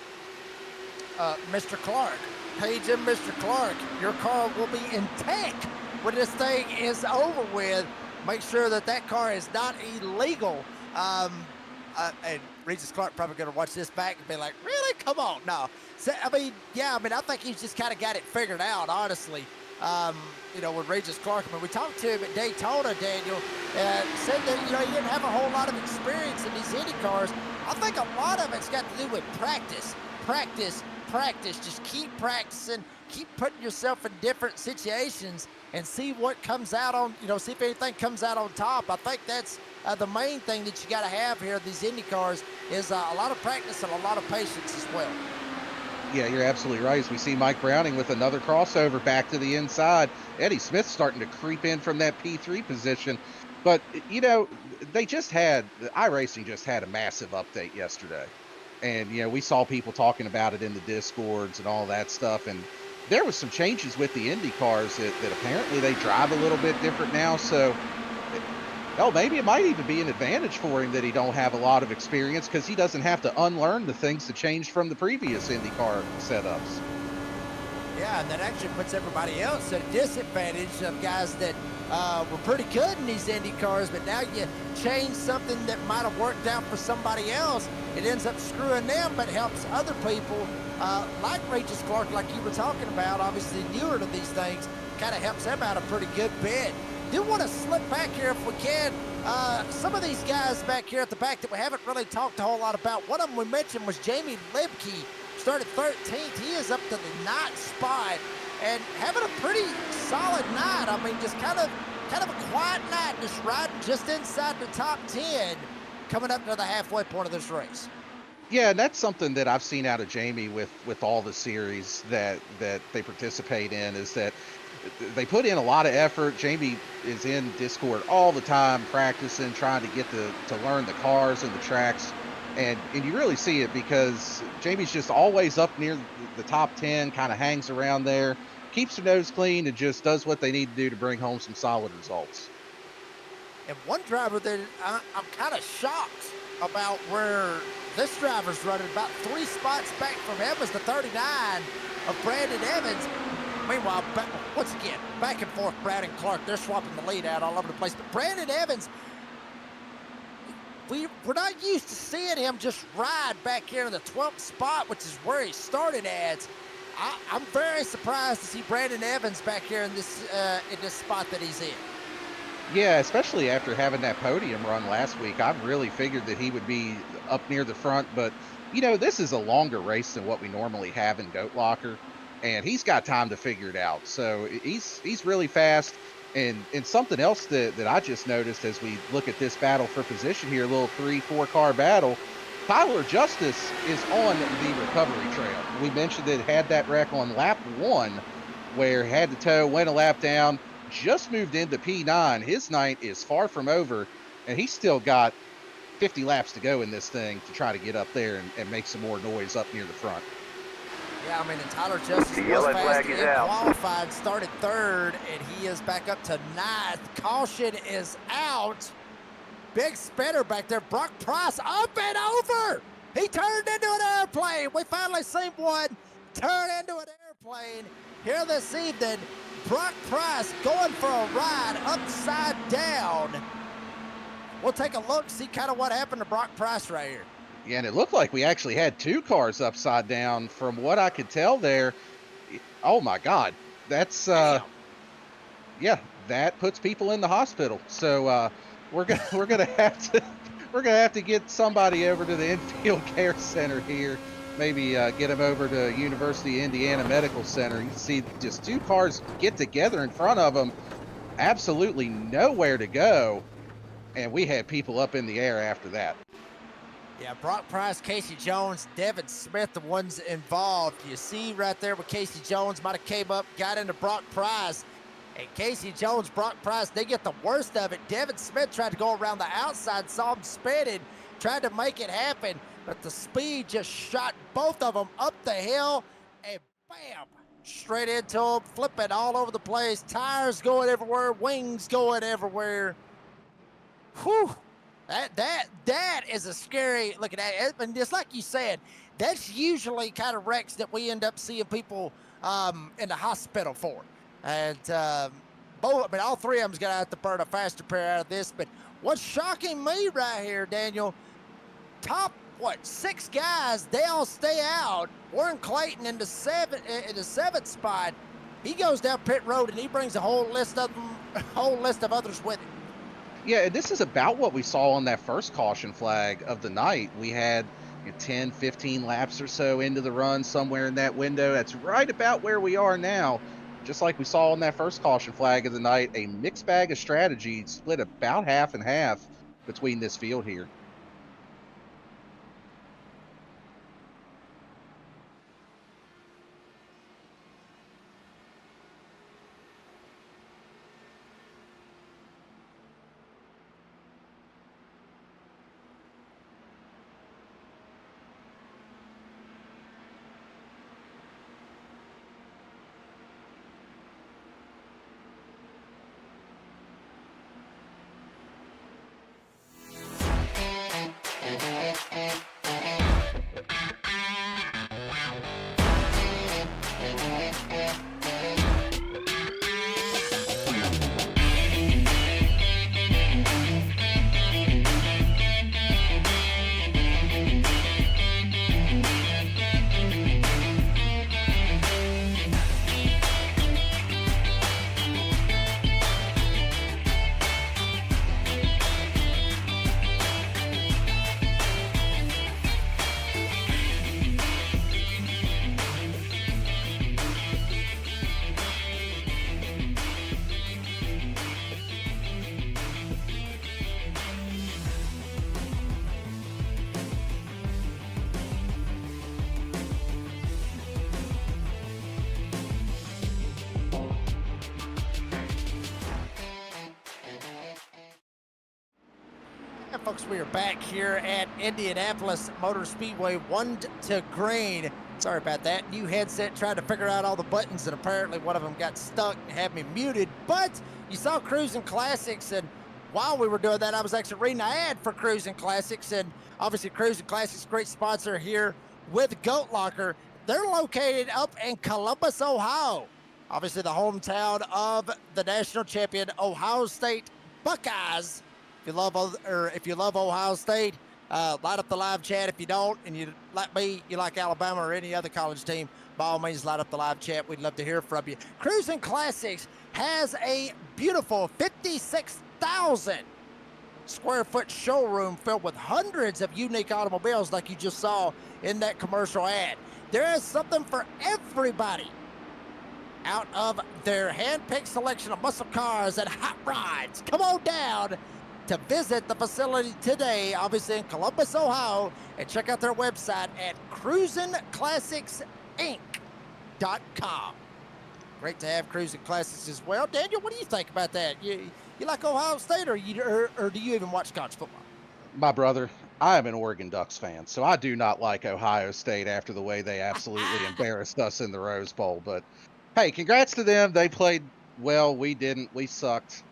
Mr. Clark, Page and Mr. Clark, your car will be intact when this thing is over with. Make sure that car is not illegal. And Regis Clark probably going to watch this back and be like, really? Come on. No. So, I think he's just kind of got it figured out, honestly. With Regis Clark, we talked to him at Daytona, Daniel, said that, he didn't have a whole lot of experience in these Indy cars. I think a lot of it's got to do with practice. Just keep practicing, keep putting yourself in different situations and see what comes out on, see if anything comes out on top. I think that's the main thing that you got to have here, these Indy cars, is a lot of practice and a lot of patience as well. Yeah, you're absolutely right. As we see Mike Browning with another crossover back to the inside, Eddie Smith starting to creep in from that P3 position. But they just had iRacing just had a massive update yesterday, and we saw people talking about it in the discords and all that stuff. And there was some changes with the Indy cars that apparently they drive a little bit different now. So oh, maybe it might even be an advantage for him that he don't have a lot of experience because he doesn't have to unlearn the things that changed from the previous IndyCar setups. Yeah, and that actually puts everybody else at a disadvantage of guys that were pretty good in these Indy cars, but now you change something that might have worked out for somebody else. It ends up screwing them, but helps other people like Regis Clark, like you were talking about, obviously newer to these things, kind of helps them out a pretty good bit. Do want to slip back here if we can. Some of these guys back here at the back that we haven't really talked a whole lot about. One of them we mentioned was Jamie Libke. Started 13th. He is up to the 9th spot and having a pretty solid night. I mean, just kind of a quiet night, just riding just inside the top 10, coming up to the halfway point of this race. Yeah, and that's something that I've seen out of Jamie with all the series that they participate in, is that they put in a lot of effort. Jamie is in Discord all the time, practicing, trying to get to learn the cars and the tracks. And you really see it because Jamie's just always up near the top 10, kind of hangs around there, keeps their nose clean, and just does what they need to do to bring home some solid results. And one driver that I'm kind of shocked about where this driver's running, about 3 spots back from him, is the 39 of Brandon Evans. Meanwhile, once again, back and forth, Brad and Clark, they're swapping the lead out all over the place. But Brandon Evans, we're not used to seeing him just ride back here in the 12th spot, which is where he started at. I'm very surprised to see Brandon Evans back here in this spot that he's in. Yeah, especially after having that podium run last week, I really figured that he would be up near the front. But this is a longer race than what we normally have in Goat Locker, and he's got time to figure it out. So he's really fast. And something else that I just noticed as we look at this battle for position here, a little 3-4 car battle, Tyler Justice is on the recovery trail. We mentioned that it had that wreck on lap 1 where had the tow, went a lap down, just moved into P9. His night is far from over, and he's still got 50 laps to go in this thing to try to get up there and make some more noise up near the front. Yeah, I mean, and Tyler Justice was fast and qualified, started 3rd, and he is back up to 9th. Caution is out. Big spinner back there. Brock Price up and over. He turned into an airplane. We finally seen one turn into an airplane here this evening. Brock Price going for a ride upside down. We'll take a look, see kind of what happened to Brock Price right here. Yeah, and it looked like we actually had 2 cars upside down from what I could tell there. Oh my God. That's yeah, that puts people in the hospital. So we're gonna have to get somebody over to the infield care center here. Maybe get him over to University of Indiana Medical Center. You can see just 2 cars get together in front of them, absolutely nowhere to go, and we had people up in the air after that. Yeah, Brock Price, Casey Jones, Devin Smith, the ones involved. You see right there where Casey Jones might have came up, got into Brock Price. And Casey Jones, Brock Price, they get the worst of it. Devin Smith tried to go around the outside, saw him spinning, tried to make it happen, but the speed just shot both of them up the hill, and bam, straight into him, flipping all over the place. Tires going everywhere, wings going everywhere. Whew. That is a scary looking at it. And just like you said, that's usually kind of wrecks that we end up seeing people in the hospital for. And all 3 of them's going to have to burn a faster pair out of this. But what's shocking me right here, Daniel, top 6 guys, they all stay out. Warren Clayton in the 7th spot. He goes down pit road and he brings a whole list of others with him. Yeah, this is about what we saw on that first caution flag of the night. We had 10, 15 laps or so into the run, somewhere in that window. That's right about where we are now. Just like we saw on that first caution flag of the night, a mixed bag of strategy, split about half and half between this field here. Folks, we are back here at Indianapolis Motor Speedway, 1 to green. Sorry about that. New headset, trying to figure out all the buttons, and apparently one of them got stuck and had me muted. But you saw Cruising Classics, and while we were doing that, I was actually reading an ad for Cruising Classics, and obviously Cruising Classics, great sponsor here with Goat Locker. They're located up in Columbus, Ohio. Obviously the hometown of the national champion Ohio State Buckeyes. If you love Ohio State, light up the live chat. If you don't, and you like me, you like Alabama or any other college team, by all means, light up the live chat. We'd love to hear from you. Cruising Classics has a beautiful 56,000 square foot showroom filled with hundreds of unique automobiles like you just saw in that commercial ad. There is something for everybody out of their hand-picked selection of muscle cars and hot rods. Come on down to visit the facility today, obviously in Columbus, Ohio, and check out their website at cruisingclassicsinc.com. Great to have Cruising Classics as well. Daniel, what do you think about that? You like Ohio State, or do you even watch college football? My brother, I am an Oregon Ducks fan, so I do not like Ohio State after the way they absolutely embarrassed us in the Rose Bowl. But hey, congrats to them. They played well. We didn't. We sucked.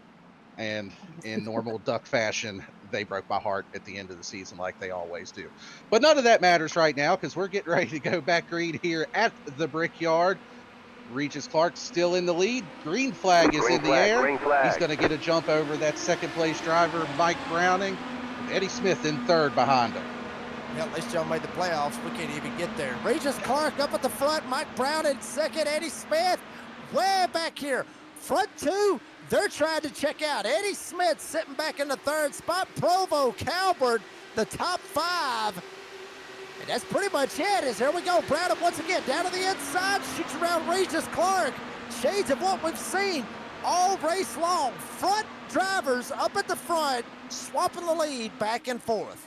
And in normal Duck fashion, they broke my heart at the end of the season like they always do. But none of that matters right now because we're getting ready to go back green here at the Brickyard. Regis Clark still in the lead. Green flag is in the air. He's going to get a jump over that second place driver, Mike Browning. Eddie Smith in third behind him. Yeah, at least y'all made the playoffs. We can't even get there. Regis Clark up at the front. Mike Brown in second. Eddie Smith way back here. Front two. They're trying to check out. Eddie Smith sitting back in the third spot. Provo, Calvert, the top five. And that's pretty much it. As here we go. Brown once again down to the inside. Shoots around Regis Clark. Shades of what we've seen all race long. Front drivers up at the front, swapping the lead back and forth.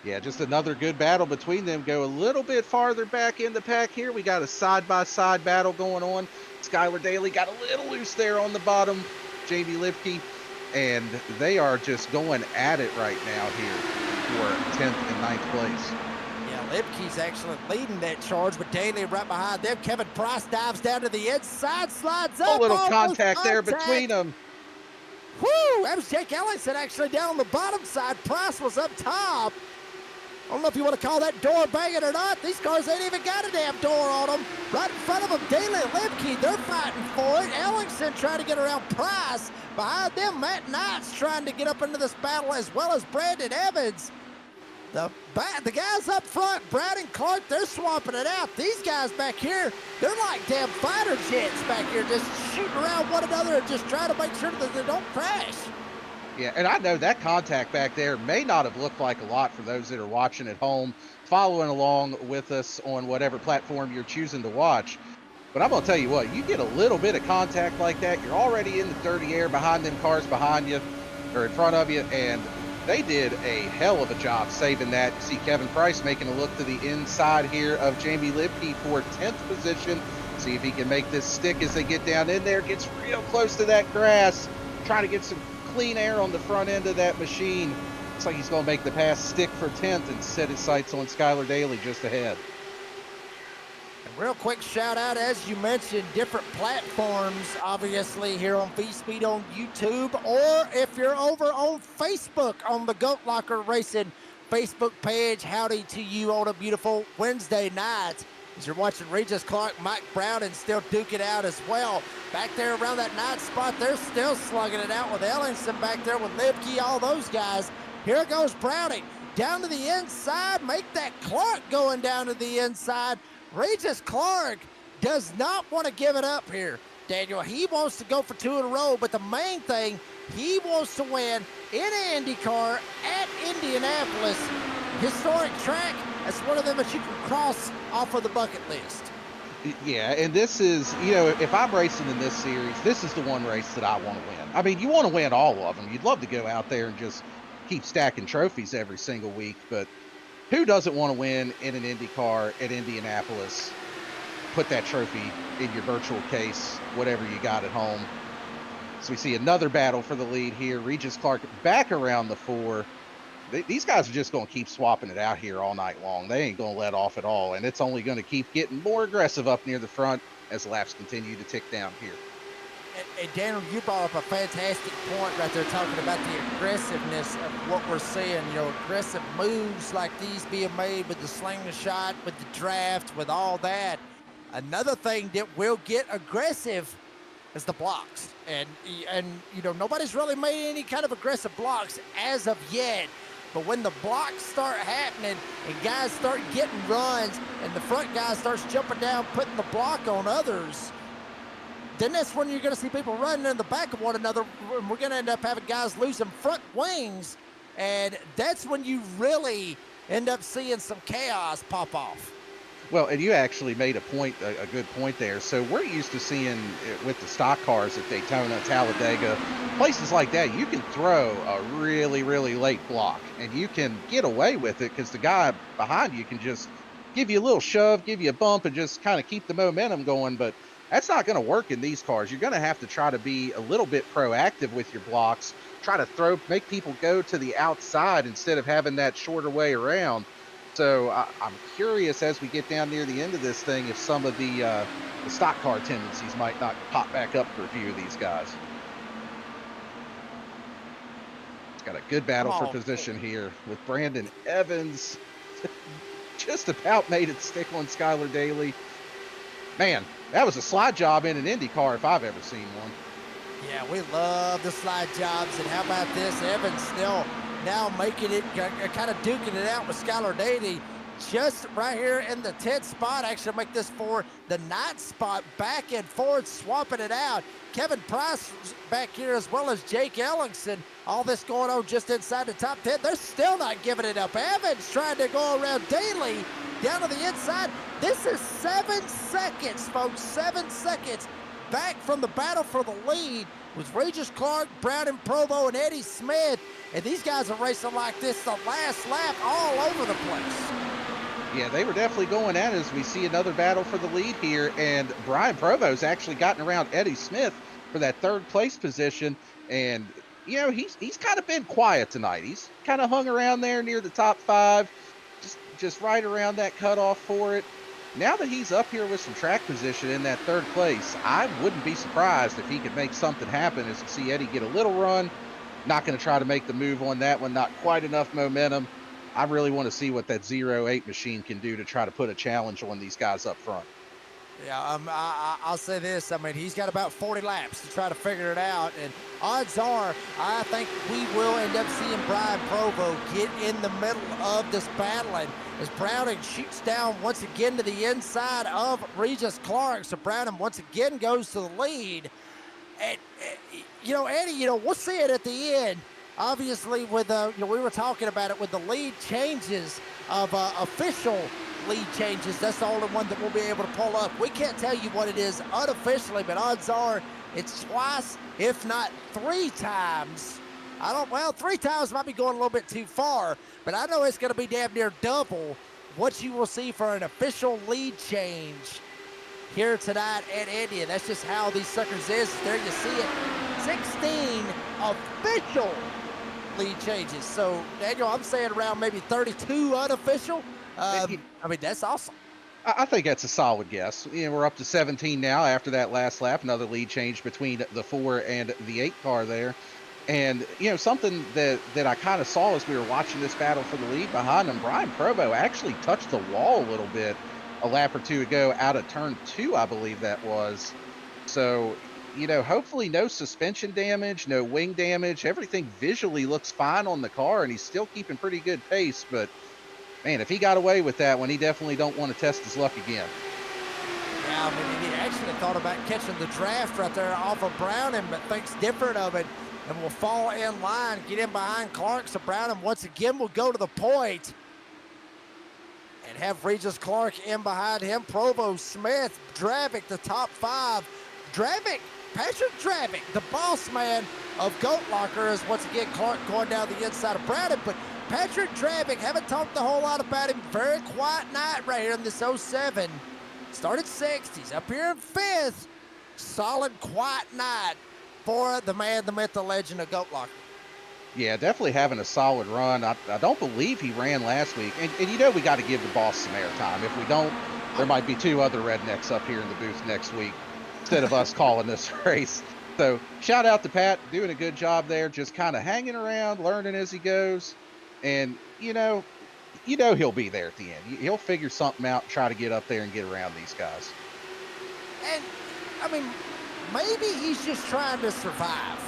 Yeah, just another good battle between them. Go a little bit farther back in the pack here. We got a side-by-side battle going on. Skylar Daly got a little loose there on the bottom, Jamie Lipke, and they are just going at it right now here for 10th and 9th place. Yeah, Lipke's actually leading that charge, but Daly right behind them. Kevin Price dives down to the inside, slides up. A little contact there between them. Woo! That was Jake Ellingson actually down on the bottom side. Price was up top. I don't know if you want to call that door banging or not. These cars ain't even got a damn door on them. Right in front of them, Daly and Lipke, they're fighting for it. Ellingson trying to get around Price. Behind them, Matt Knight's trying to get up into this battle, as well as Brandon Evans. The guys up front, Brad and Clark, they're swapping it out. These guys back here, they're like damn fighter jets back here, just shooting around one another and just trying to make sure that they don't crash. Yeah, and I know that contact back there may not have looked like a lot for those that are watching at home, following along with us on whatever platform you're choosing to watch. But I'm going to tell you what, you get a little bit of contact like that, you're already in the dirty air behind them cars behind you, or in front of you, and they did a hell of a job saving that. You see Kevin Price making a look to the inside here of Jamie Lipke for 10th position. See if he can make this stick as they get down in there. Gets real close to that grass, trying to get some clean air on the front end of that machine. Looks like he's going to make the pass stick for 10th and set his sights on Skylar Daly just ahead. And real quick shout out, as you mentioned, different platforms, obviously here on V-Speed on YouTube, or if you're over on Facebook on the Goat Locker Racing Facebook page. Howdy to you on a beautiful Wednesday night. As you're watching Regis Clark, Mike Brown, and still duking out as well. Back there around that 9th spot, they're still slugging it out with Ellingson back there with Lipke, all those guys. Here goes Browning. Down to the inside. Make that Clark going down to the inside. Regis Clark does not want to give it up here, Daniel. He wants to go for 2 in a row, but the main thing, he wants to win in an Indy car at Indianapolis. Historic track. That's one of them that you can cross off of the bucket list. Yeah, and this is, you know, if I'm racing in this series, this is the one race that I want to win. I mean, you want to win all of them. You'd love to go out there and just keep stacking trophies every single week, but who doesn't want to win in an Indy car at Indianapolis? Put that trophy in your virtual case, whatever you got at home. So we see another battle for the lead here. Regis Clark back around the 4. these guys are just going to keep swapping it out here all night long. They ain't going to let off at all, and it's only going to keep getting more aggressive up near the front as laps continue to tick down here. And Daniel, you brought up a fantastic point right there, talking about the aggressiveness of what we're seeing. You know, aggressive moves like these being made with the sling shot, with the draft, with all that. Another thing that will get aggressive is the blocks. And you know, nobody's really made any kind of aggressive blocks as of yet. But when the blocks start happening and guys start getting runs and the front guy starts jumping down, putting the block on others, then that's when you're going to see people running in the back of one another, and we're going to end up having guys losing front wings, and that's when you really end up seeing some chaos pop off. Well, and you actually made a good point there. So we're used to seeing with the stock cars at Daytona, Talladega, places like that, you can throw a really, really late block, and you can get away with it because the guy behind you can just give you a little shove, give you a bump, and just kind of keep the momentum going. But that's not going to work in these cars. You're going to have to try to be a little bit proactive with your blocks, try to make people go to the outside instead of having that shorter way around. So I'm curious as we get down near the end of this thing if some of the stock car tendencies might not pop back up for a few of these guys. It's got a good battle for position here with Brandon Evans. Just about made it stick on Skylar Daly. Man, that was a slide job in an Indy car if I've ever seen one. Yeah, we love the slide jobs. And how about this? Evans still now making it, kind of duking it out with Skylar Daly. Just right here in the 10th spot. Actually make this for the 9th spot. Back and forth, swapping it out. Kevin Price back here as well as Jake Ellingson. All this going on just inside the top 10. They're still not giving it up. Evans trying to go around Daly down to the inside. This is 7 seconds, folks. 7 seconds back from the battle for the lead was Regis Clark, Browning Provo, and Eddie Smith. And these guys are racing like this the last lap all over the place. Yeah, they were definitely going at it as we see another battle for the lead here. And Brian Provo's actually gotten around Eddie Smith for that 3rd place position. And, you know, he's kind of been quiet tonight. He's kind of hung around there near the top 5, just right around that cutoff for it. Now that he's up here with some track position in that 3rd place, I wouldn't be surprised if he could make something happen as we see Eddie get a little run. Not going to try to make the move on that one. Not quite enough momentum. I really want to see what that 0.8 machine can do to try to put a challenge on these guys up front. Yeah, I'll say this. I mean, he's got about 40 laps to try to figure it out. And odds are, I think we will end up seeing Brian Provo get in the middle of this battle. And as Browning shoots down once again to the inside of Regis Clark. So Browning once again goes to the lead. And, you know, Eddie, you know, we'll see it at the end. Obviously, with, you know, we were talking about it with the lead changes of official lead changes. That's the only one that we'll be able to pull up. We can't tell you what it is unofficially, but odds are it's twice, if not 3 times. 3 times might be going a little bit too far, but I know it's going to be damn near double what you will see for an official lead change here tonight at Indy. And that's just how these suckers is. There you see it. 16 official lead changes. So, Daniel, I'm saying around maybe 32 unofficial. I mean, that's awesome. I think that's a solid guess. You know, we're up to 17 now after that last lap. Another lead change between the 4 and the 8 car there. And, you know, something that I kind of saw as we were watching this battle for the lead behind him, Brian Provo actually touched the wall a little bit a lap or 2 ago out of turn 2, I believe that was. So, you know, hopefully no suspension damage, no wing damage. Everything visually looks fine on the car, and he's still keeping pretty good pace. But, man, if he got away with that one, he definitely don't want to test his luck again. Yeah, I mean, he actually thought about catching the draft right there off of Browning, but thinks different of it and will fall in line, get in behind Clark. So Browning once again will go to the point and have Regis Clark in behind him. Provo, Smith, Dravick, the top 5. Dravick, Patrick Dravick, the boss man of Goat Locker, is once again Clark going down the inside of Browning. But Patrick Dravick, haven't talked a whole lot about him. Very quiet night right here in this 07. Started 6th. He's up here in 5th. Solid, quiet night for the man, the myth, the legend of Goat Locker. Yeah, definitely having a solid run. I don't believe he ran last week. And you know, we got to give the boss some airtime. If we don't, there might be two other rednecks up here in the booth next week instead of us calling this race. So shout out to Pat, doing a good job there, just kind of hanging around, learning as he goes. And you know he'll be there at the end. He'll figure something out and try to get up there and get around these guys. And I mean, maybe he's just trying to survive.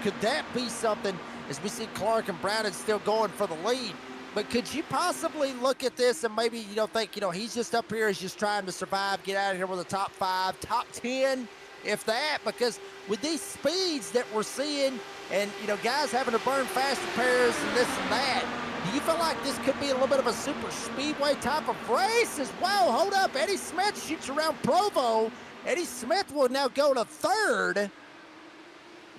Could that be something as we see Clark and Browning still going for the lead? But could you possibly look at this and maybe, think, he's just up here, he's just trying to survive, get out of here with a top 5, top 10, if that, because with these speeds that we're seeing and, guys having to burn fast repairs and this and that, do you feel like this could be a little bit of a super speedway type of race as well? Hold up, Eddie Smith shoots around Provo. Eddie Smith will now go to third.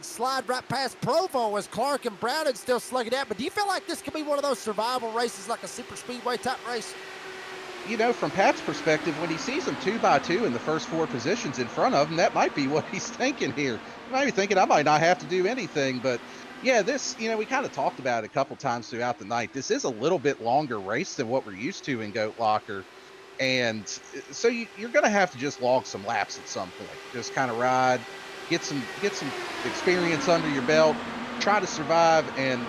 Slide right past Provo as Clark and Browning still slugging out. But do you feel like this could be one of those survival races, like a super speedway type race? From Pat's perspective, when he sees them 2 by 2 in the first 4 positions in front of him, that might be what he's thinking here. He might be thinking, I might not have to do anything. But yeah, this, we kind of talked about it a couple times throughout the night. This is a little bit longer race than what we're used to in Goat Locker. And so you're going to have to just log some laps at some point. Just kind of ride, get some experience under your belt, try to survive. And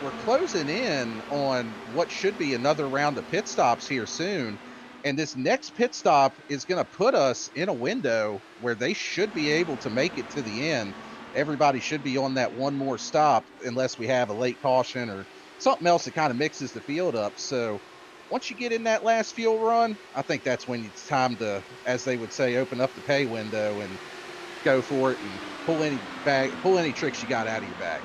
we're closing in on what should be another round of pit stops here soon, and this next pit stop is going to put us in a window where they should be able to make it to the end. Everybody should be on that one more stop unless we have a late caution or something else that kind of mixes the field up. So once you get in that last fuel run, I think that's when it's time to, as they would say, open up the pay window and go for it and pull any tricks you got out of your bag.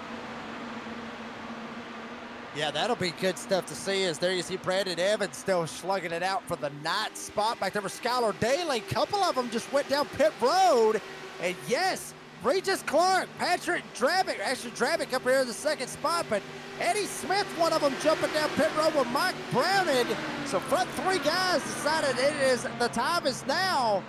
Yeah, that'll be good stuff to see. As there you see Brandon Evans still slugging it out for the ninth spot. Back there for Skylar Daly. Couple of them just went down pit road. And yes, Regis Clark, Patrick Drabick, actually Drabick up here in the second spot, but Eddie Smith, one of them jumping down pit road with Mike Browning. So front 3 guys decided the time is now.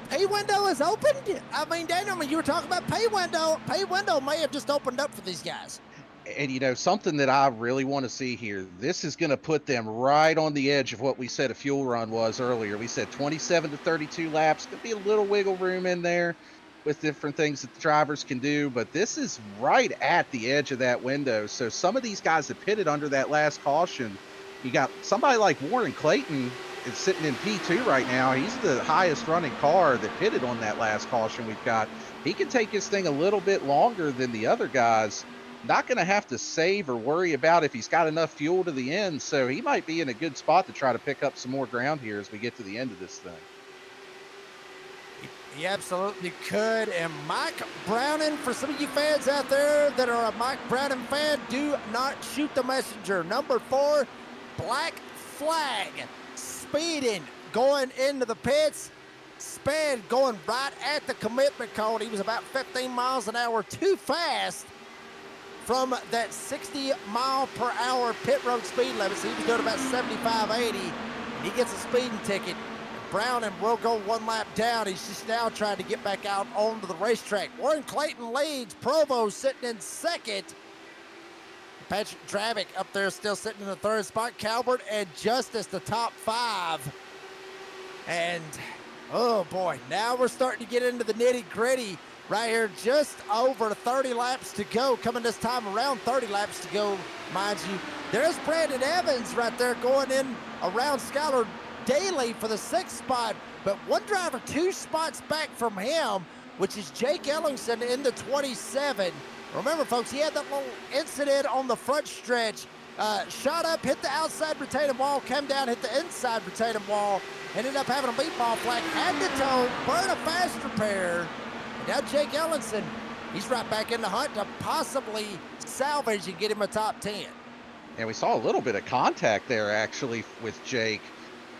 Pay window is opened. I mean, Daniel, you were talking about pay window. Pay window may have just opened up for these guys. And something that I really want to see here, this is going to put them right on the edge of what we said a fuel run was earlier. We said 27 to 32 laps. Could be a little wiggle room in there with different things that the drivers can do, but this is right at the edge of that window. So some of these guys that pitted under that last caution, you got somebody like Warren Clayton is sitting in P2 right now. He's the highest running car that pitted on that last caution we've got. He can take his thing a little bit longer than the other guys. Not going to have to save or worry about if he's got enough fuel to the end. So he might be in a good spot to try to pick up some more ground here as we get to the end of this thing. He absolutely could. And Mike Browning, for some of you fans out there that are a Mike Browning fan, do not shoot the messenger. Number 4, black flag, speeding, going into the pits. Sped going right at the commitment cone. He was about 15 miles an hour too fast from that 60 mile per hour pit road speed limit. So he was doing about 75, 80. And he gets a speeding ticket. Browning will go 1 lap down. He's just now trying to get back out onto the racetrack. Warren Clayton leads. Provo sitting in second. Patrick Drabick up there still sitting in the 3rd spot. Calvert and Justice, the top 5. And, oh boy, now we're starting to get into the nitty-gritty right here. Just over 30 laps to go. Coming this time around 30 laps to go, mind you. There's Brandon Evans right there going in around Skylar Daly for the 6th spot, but one driver 2 spots back from him, which is Jake Ellingson in the 27. Remember, folks, he had that little incident on the front stretch. Shot up, hit the outside retaining wall, came down, hit the inside retaining wall, ended up having a meatball flag, had to tow, burn a fast repair. And now Jake Ellingson, he's right back in the hunt to possibly salvage and get him a top 10. And we saw a little bit of contact there, actually, with Jake,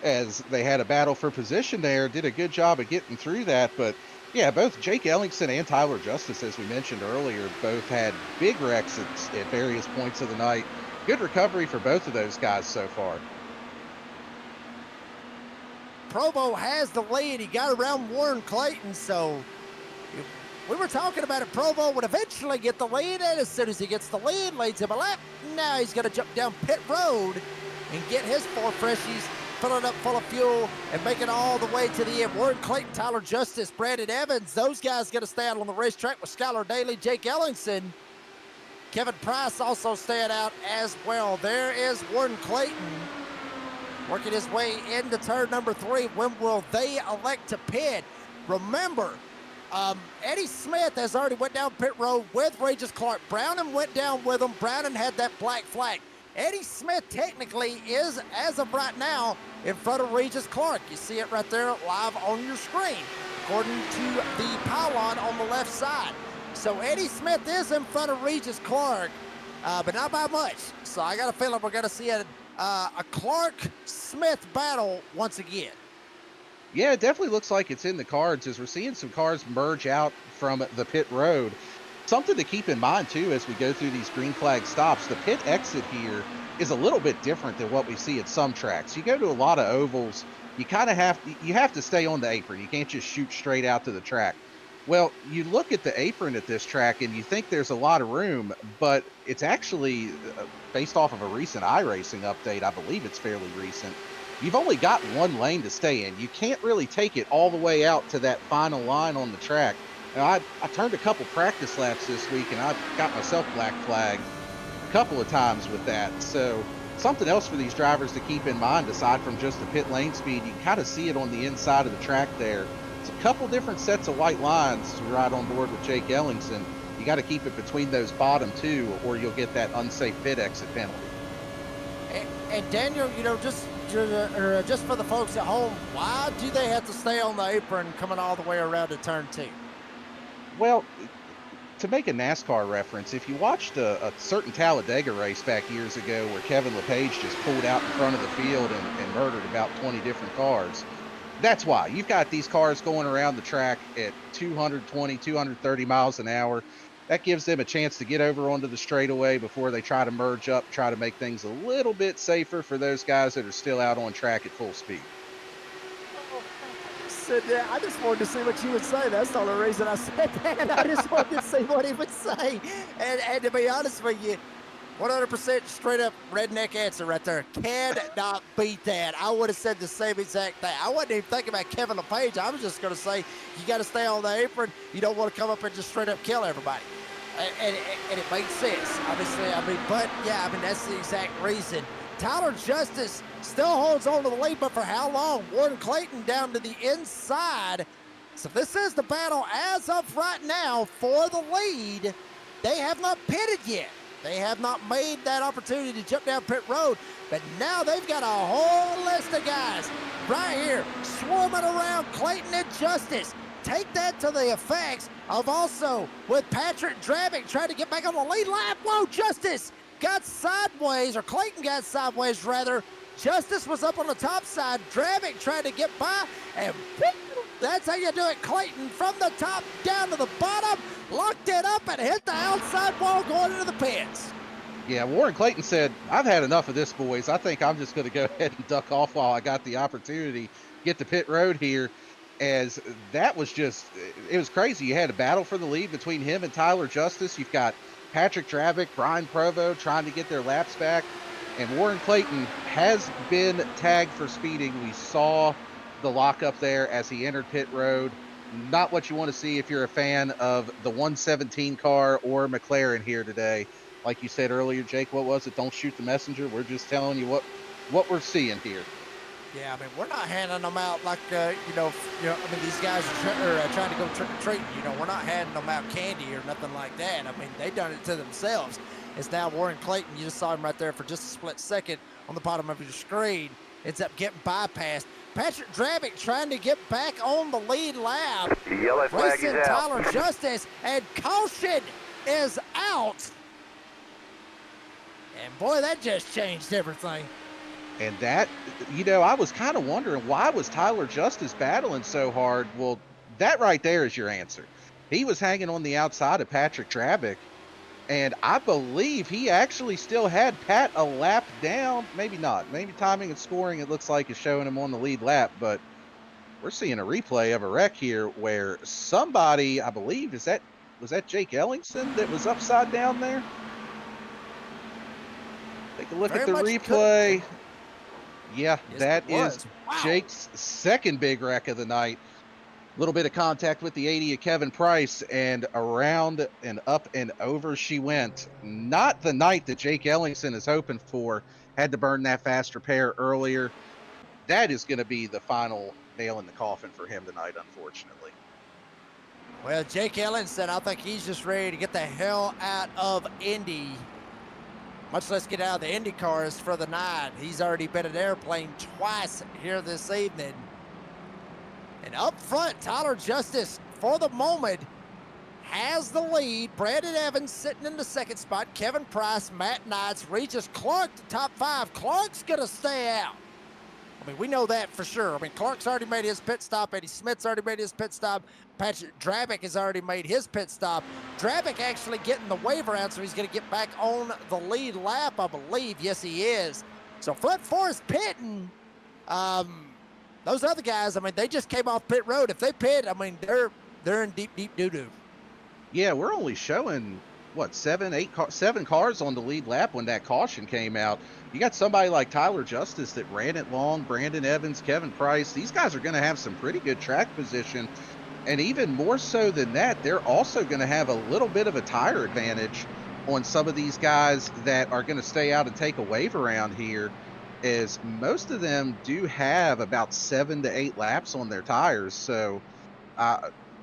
as they had a battle for position there. Did a good job of getting through that. But yeah, both Jake Ellingson and Tyler Justice, as we mentioned earlier, both had big wrecks at various points of the night. Good recovery for both of those guys so far. Provo has the lead. He got around Warren Clayton, so we were talking about it. Provo would eventually get the lead, and as soon as he gets the lead, leads him a lap. Now he's going to jump down pit road and get his 4 freshies, fill it up full of fuel, and make it all the way to the end. Warren Clayton, Tyler Justice, Brandon Evans, those guys going to stay out on the racetrack with Skylar Daly, Jake Ellingson. Kevin Price also staying out as well. There is Warren Clayton working his way into turn number 3. When will they elect to pit? Remember, Eddie Smith has already went down pit road with Regis Clark. Browning went down with him. Browning had that black flag. Eddie Smith technically is, as of right now, in front of Regis Clark. You see it right there live on your screen, according to the pylon on the left side. So Eddie Smith is in front of Regis Clark, but not by much. So I got a feeling we're going to see a Clark-Smith battle once again. Yeah, it definitely looks like it's in the cards as we're seeing some cars merge out from the pit road. Something to keep in mind, too, as we go through these green flag stops, the pit exit here is a little bit different than what we see at some tracks. You go to a lot of ovals, you kind of have to stay on the apron. You can't just shoot straight out to the track. Well, you look at the apron at this track and you think there's a lot of room, but it's actually based off of a recent iRacing update. I believe it's fairly recent. You've only got 1 lane to stay in. You can't really take it all the way out to that final line on the track. Now, I turned a couple practice laps this week, and I got myself black flagged a couple of times with that. So something else for these drivers to keep in mind, aside from just the pit lane speed, you can kind of see it on the inside of the track there. It's a couple different sets of white lines to ride on board with Jake Ellingson. You got to keep it between those bottom 2, or you'll get that unsafe pit exit penalty. And Daniel, just for the folks at home, why do they have to stay on the apron coming all the way around to turn 2? Well, to make a NASCAR reference, if you watched a certain Talladega race back years ago where Kevin LePage just pulled out in front of the field and murdered about 20 different cars, that's why. You've got these cars going around the track at 220, 230 miles an hour. That gives them a chance to get over onto the straightaway before they try to merge up, try to make things a little bit safer for those guys that are still out on track at full speed. I just wanted to see what you would say. That's the only reason I said that. I just wanted to see what he would say. And to be honest with you, 100% straight up redneck answer right there. Cannot beat that. I would have said the same exact thing. I wasn't even thinking about Kevin LePage. I was just going to say, you got to stay on the apron. You don't want to come up and just straight up kill everybody. And it makes sense, obviously. But yeah, that's the exact reason. Tyler Justice still holds on to the lead, but for how long? Warren Clayton down to the inside. So this is the battle as of right now for the lead. They have not pitted yet. They have not made that opportunity to jump down pit road, but now they've got a whole list of guys right here swarming around Clayton and Justice. Take that to the effects of also with Patrick Dravick trying to get back on the lead lap. Whoa, Justice got sideways, or Clayton got sideways rather. Justice was up on the top side. Dravick tried to get by, and that's how you do it. Clayton from the top down to the bottom, locked it up and hit the outside wall going into the pits. Yeah, Warren Clayton said, I've had enough of this, boys. I think I'm just going to go ahead and duck off while I got the opportunity, get to pit road here. As that was just, it was crazy. You had a battle for the lead between him and Tyler Justice. You've got Patrick Dravick, Brian Provo trying to get their laps back. And Warren Clayton has been tagged for speeding. We saw the lockup there as he entered pit road. Not what you want to see if you're a fan of the 117 car or McLaren here today. Like you said earlier, Jake, what was it? Don't shoot the messenger. We're just telling you what we're seeing here. Yeah, we're not handing them out like, these guys are trying to go trick-or-treating. We're not handing them out candy or nothing like that. They done it to themselves. It's now Warren Clayton. You just saw him right there for just a split second on the bottom of your screen. Ends up getting bypassed. Patrick Dravick trying to get back on the lead lap. The yellow flag is out. Tyler Justice, and caution is out. And boy, that just changed everything. And that, I was kind of wondering, why was Tyler Justice battling so hard? Well, that right there is your answer. He was hanging on the outside of Patrick Dravick, and I believe he actually still had Pat a lap down. Maybe not. Maybe timing and scoring, it looks like, is showing him on the lead lap, but we're seeing a replay of a wreck here where somebody, I believe, was that Jake Ellingson that was upside down there? Take a look Very at the much replay. Yeah, Yes, that it was. is Wow. Jake's second big wreck of the night. A little bit of contact with the 80 of Kevin Price, and around and up and over she went. Not the night that Jake Ellingson is hoping for. Had to burn that fast repair earlier. That is going to be the final nail in the coffin for him tonight, unfortunately. Well, Jake Ellingson, I think he's just ready to get the hell out of Indy. Much less get out of the Indy cars for the night. He's already been an airplane twice here this evening. And up front, Tyler Justice, for the moment, has the lead. Brandon Evans sitting in the second spot. Kevin Price, Matt Knights, Regis Clark, the top 5. Clark's going to stay out. I mean, we know that for sure. I mean, Clark's already made his pit stop. Eddie Smith's already made his pit stop. Patrick Drabick has already made his pit stop. Drabick actually getting the wave around, so he's going to get back on the lead lap, I believe. Yes, he is. So front 4 is pitting. Those other guys, I mean, they just came off pit road. If they pit, I mean, they're in deep, deep doo-doo. Yeah, we're only showing, what, 7 cars on the lead lap when that caution came out. You got somebody like Tyler Justice that ran it long, Brandon Evans, Kevin Price. These guys are going to have some pretty good track position. And even more so than that, they're also going to have a little bit of a tire advantage on some of these guys that are going to stay out and take a wave around here, as most of them do have about 7 to 8 laps on their tires. So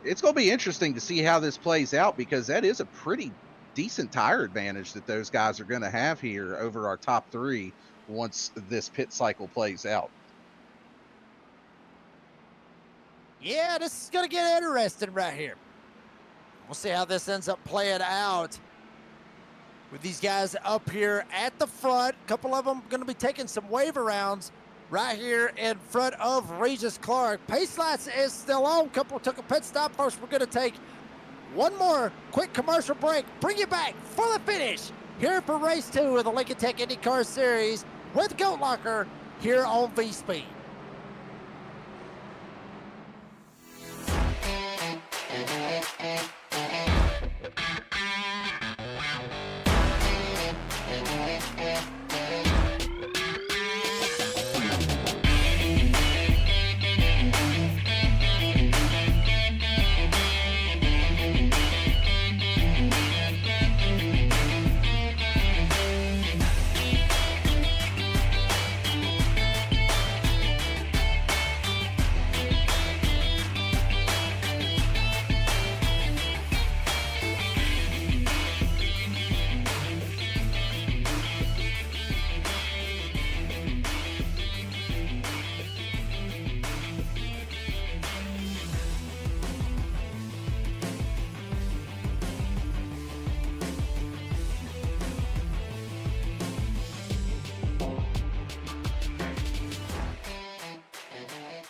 it's going to be interesting to see how this plays out, because that is a pretty decent tire advantage that those guys are going to have here over our top 3 once this pit cycle plays out. Yeah, this is going to get interesting right here. We'll see how this ends up playing out with these guys up here at the front. A couple of them going to be taking some wave arounds right here in front of Regis Clark. Pace lights is still on. Couple took a pit stop. First, we're going to take one more quick commercial break. Bring you back for the finish here for race 2 of the Lincoln Tech IndyCar Series with Goat Locker here on V-Speed.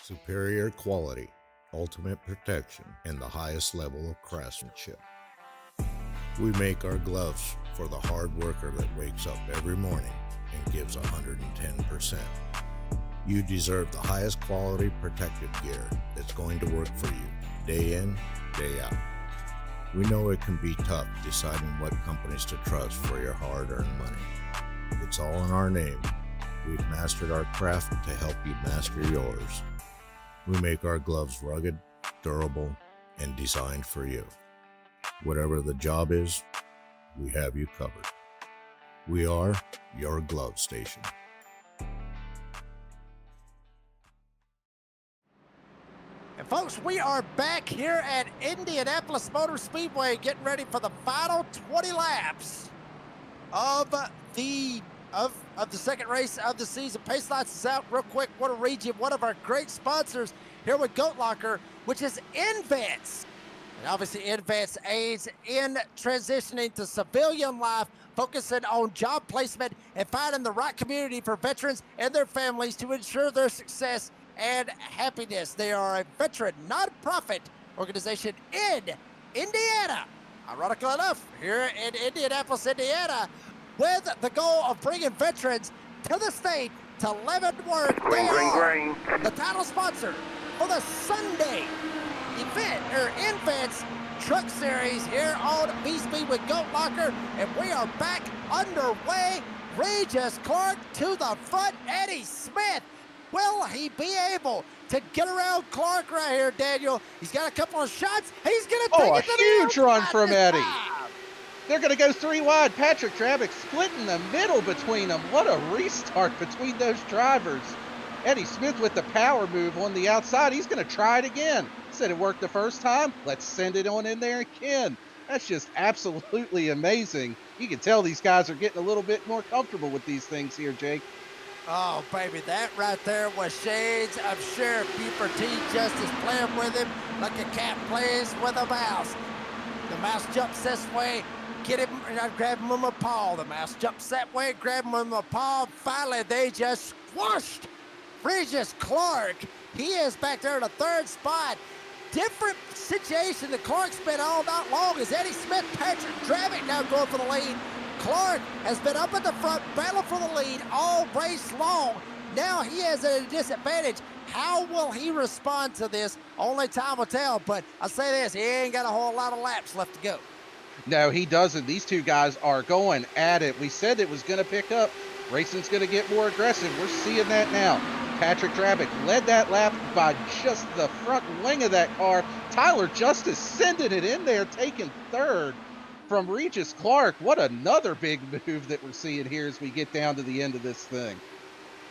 Superior quality, ultimate protection, and the highest level of craftsmanship. We make our gloves for the hard worker that wakes up every morning and gives 110%. You deserve the highest quality protective gear that's going to work for you, day in, day out. We know it can be tough deciding what companies to trust for your hard-earned money. It's all in our name. We've mastered our craft to help you master yours. We make our gloves rugged, durable, and designed for you. Whatever the job is, we have you covered. We are your glove station. And folks, we are back here at Indianapolis Motor Speedway getting ready for the final 20 laps of the second race of the season. Pace lights is out real quick. Want to read you one of our great sponsors here with Goat Locker, which is InVets. And obviously InVets aids in transitioning to civilian life, focusing on job placement and finding the right community for veterans and their families to ensure their success and happiness. They are a veteran nonprofit organization in Indiana. Ironically enough, here in Indianapolis, Indiana, with the goal of bringing veterans to the state to live and work. Green, green, green. The title sponsor for the Sunday Invents Truck Series here on B-Speed with Goat Locker, and we are back underway. Regis Clark to the front. Eddie Smith, will he be able to get around Clark right here, Daniel? He's got a couple of shots. He's going to take it to the huge run outside from this Eddie. time. They're going to go 3 wide. Patrick Travick splitting the middle between them. What a restart between those drivers. Eddie Smith with the power move on the outside. He's going to try it again. Said it worked the first time. Let's send it on in there again. That's just absolutely amazing. You can tell these guys are getting a little bit more comfortable with these things here, Jake. Oh, baby, that right there was shades of Sheriff Buford T. Justice playing with him like a cat plays with a mouse. The mouse jumps this way, get him, and I grab him with my paw. The mouse jumps that way, grab him with my paw. Finally, they just squashed Regis Clark. He is back there in the third spot. Different situation that Clark's been all night long as Eddie Smith, Patrick Travick now going for the lead. Clark has been up at the front, battling for the lead all race long. Now he has a disadvantage. How will he respond to this? Only time will tell, but I say this, he ain't got a whole lot of laps left to go. No, he doesn't. These two guys are going at it. We said it was going to pick up. Racing's going to get more aggressive. We're seeing that now. Patrick Travick led that lap by just the front wing of that car. Tyler Justice sending it in there, taking third from Regis Clark. What another big move that we're seeing here as we get down to the end of this thing.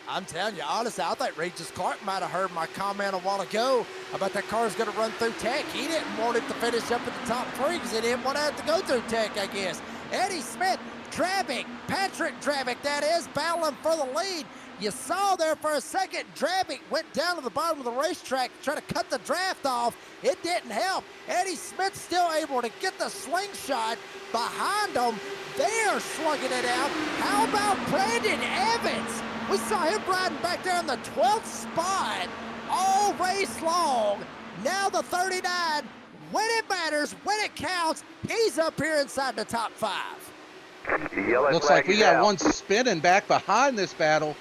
I'm telling you, honestly, I think Regis Clark might have heard my comment a while ago about that car's going to run through Tech. He didn't want it to finish up in the top 3 because he didn't want to have to go through Tech, I guess. Eddie Smith, Travick, Patrick Travick, that is, battling for the lead. You saw there for a second, Travick went down to the bottom of the racetrack to try to cut the draft off. It didn't help. Eddie Smith still able to get the slingshot behind them. They're slugging it out. How about Brandon Evans? We saw him riding back there in the 12th spot all race long. Now the 39, when it matters, when it counts, he's up here inside the top 5. Looks like we got one spinning back behind this battle.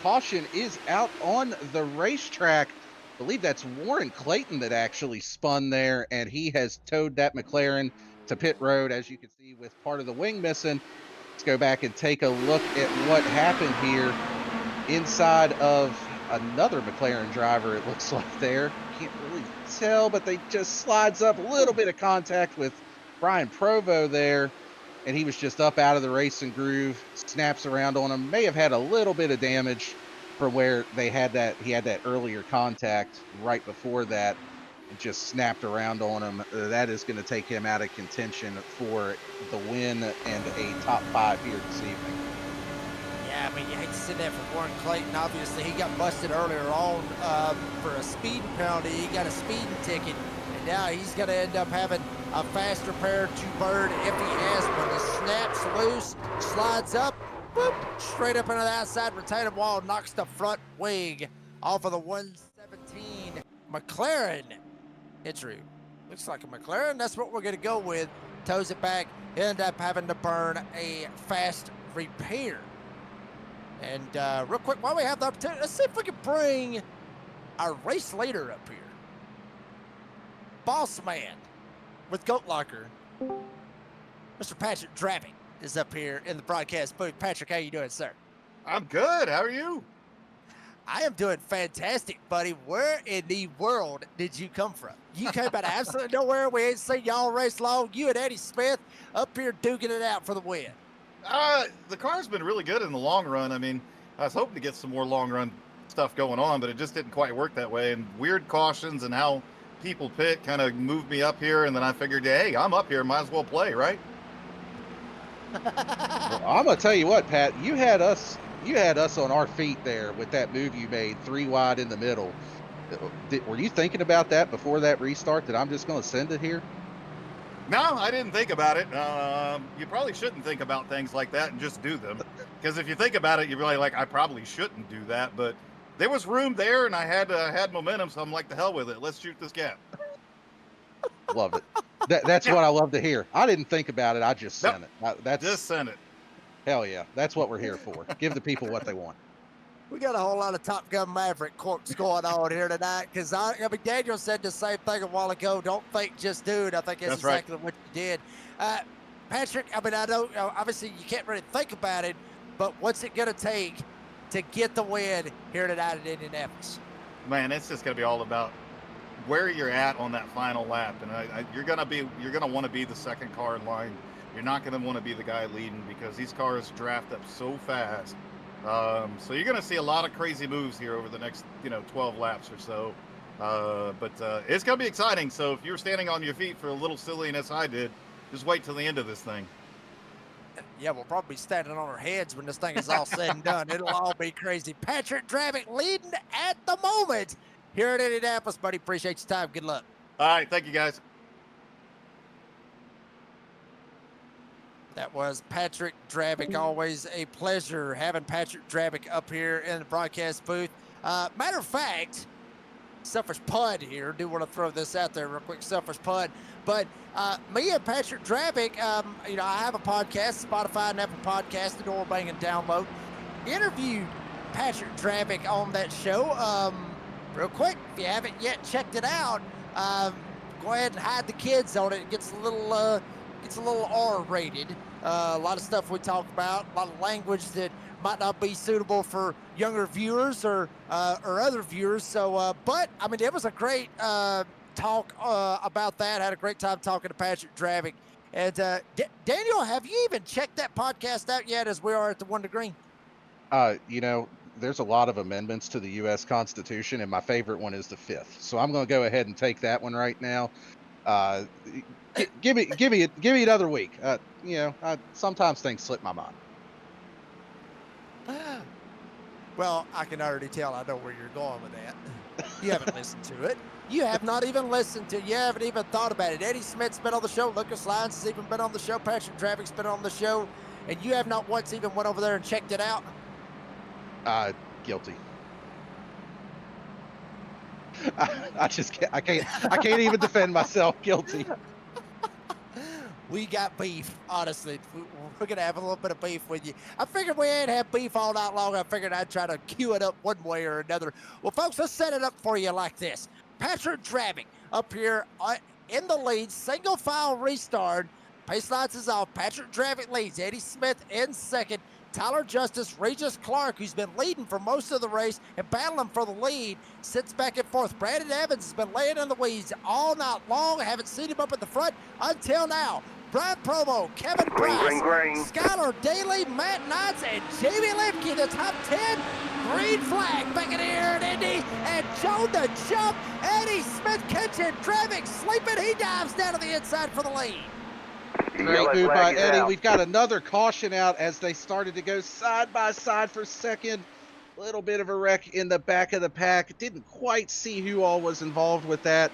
Caution is out on the racetrack. I believe that's Warren Clayton that actually spun there, and he has towed that McLaren to pit road, as you can see, with part of the wing missing. Let's go back and take a look at what happened here inside of another McLaren driver, it looks like there. Can't really tell, but they just slides up a little bit of contact with Brian Provo there, and he was just up out of the racing groove, snaps around on him. May have had a little bit of damage from where they had that, he had that earlier contact right before that. It just snapped around on him. That is going to take him out of contention for the win and a top 5 here this evening. Yeah, I mean, you hate to see that for Warren Clayton. Obviously, he got busted earlier on for a speeding penalty. He got a speeding ticket, and now he's going to end up having a faster pair to burn if he has one. He snaps loose, slides up, boop, straight up into the outside retaining wall, knocks the front wing off of the 117 McLaren. Entry. Looks like a McLaren. That's what we're going to go with. Toes it back. End up having to burn a fast repair. And real quick, while we have the opportunity, let's see if we can bring our race leader up here. Boss man with Goat Locker, Mr. Patrick Travick is up here in the broadcast booth. Patrick, how you doing, sir? I'm good. How are you? I am doing fantastic, buddy. Where in the world did you come from? You came out of absolutely nowhere. We ain't seen y'all race long. You and Eddie Smith up here duking it out for the win. The car's been really good in the long run. I mean, I was hoping to get some more long run stuff going on, but it just didn't quite work that way. And weird cautions and how people pit kind of moved me up here. And then I figured, hey, I'm up here. Might as well play, right? Well, I'm going to tell you what, Pat, you had us on our feet there with that move you made 3 wide in the middle. Were you thinking about that before that restart, that I'm just going to send it here? No, I didn't think about it. You probably shouldn't think about things like that and just do them. Because if you think about it, you're really like, I probably shouldn't do that. But there was room there, and I had momentum, so I'm like, the hell with it. Let's shoot this gap. Love it. That's what I love to hear. I didn't think about it. I just sent it. That's just send it. Hell yeah. That's what we're here for. Give the people what they want. We got a whole lot of Top Gun Maverick quotes going on here tonight because I mean, Daniel said the same thing a while ago. Don't think, just do it. I think that's right. exactly what you did. Patrick, I mean, I know obviously you can't really think about it, but what's it going to take to get the win here tonight in Indianapolis? Man, it's just going to be all about where you're at on that final lap. And you're going to want to be the second car in line. You're not going to want to be the guy leading because these cars draft up so fast. So you're going to see a lot of crazy moves here over the next, 12 laps or so. But it's going to be exciting. So if you're standing on your feet for a little silliness I did, just wait till the end of this thing. Yeah, we'll probably be standing on our heads when this thing is all said and done. It'll all be crazy. Patrick Dravick leading at the moment here at Indianapolis, buddy. Appreciate your time. Good luck. All right. Thank you, guys. That was Patrick Dravick. Always a pleasure having Patrick Dravick up here in the broadcast booth. Matter of fact, selfish pun here. Do want to throw this out there real quick, selfish pun. But me and Patrick Dravick, I have a podcast, Spotify and Apple Podcast, the door banging download. Interviewed Patrick Dravick on that show. Real quick, if you haven't yet checked it out, go ahead and hide the kids on it. It gets a little R-rated. A lot of stuff we talk about, a lot of language that might not be suitable for younger viewers or other viewers. So, but I mean, it was a great talk about that. Had a great time talking to Patrick Dravick. And Daniel, have you even checked that podcast out yet? As we are at the 1 to Green. There's a lot of amendments to the U.S. Constitution, and my favorite one is the 5th. So I'm going to go ahead and take that one right now. Give me another week. Sometimes things slip my mind. Well, I can already tell I know where you're going with that. You haven't listened to it. You have not even listened to it. You haven't even thought about it. Eddie Smith's been on the show. Lucas Lyons has even been on the show. Patrick Dravick's been on the show. And you have not once even went over there and checked it out? Guilty. I can't even defend myself. Guilty. We got beef, honestly. We're going to have a little bit of beef with you. I figured we ain't had beef all night long. I figured I'd try to cue it up one way or another. Well, folks, let's set it up for you like this. Patrick Dravick up here in the lead, single file restart. Pace lights is off. Patrick Dravick leads. Eddie Smith in second. Tyler Justice, Regis Clark, who's been leading for most of the race and battling for the lead, sits back and forth. Brandon Evans has been laying in the weeds all night long. I haven't seen him up at the front until now. Brian Promo, Kevin Price, Skylar Daly, Matt Knotts, and Jamie Lemke, the top 10. Green flag back in here at Indy, and Joe the jump. Eddie Smith catching Dravick sleeping. He dives down to the inside for the lead. Great move by Eddie. We've got another caution out as they started to go side by side for second. A little bit of a wreck in the back of the pack. Didn't quite see who all was involved with that.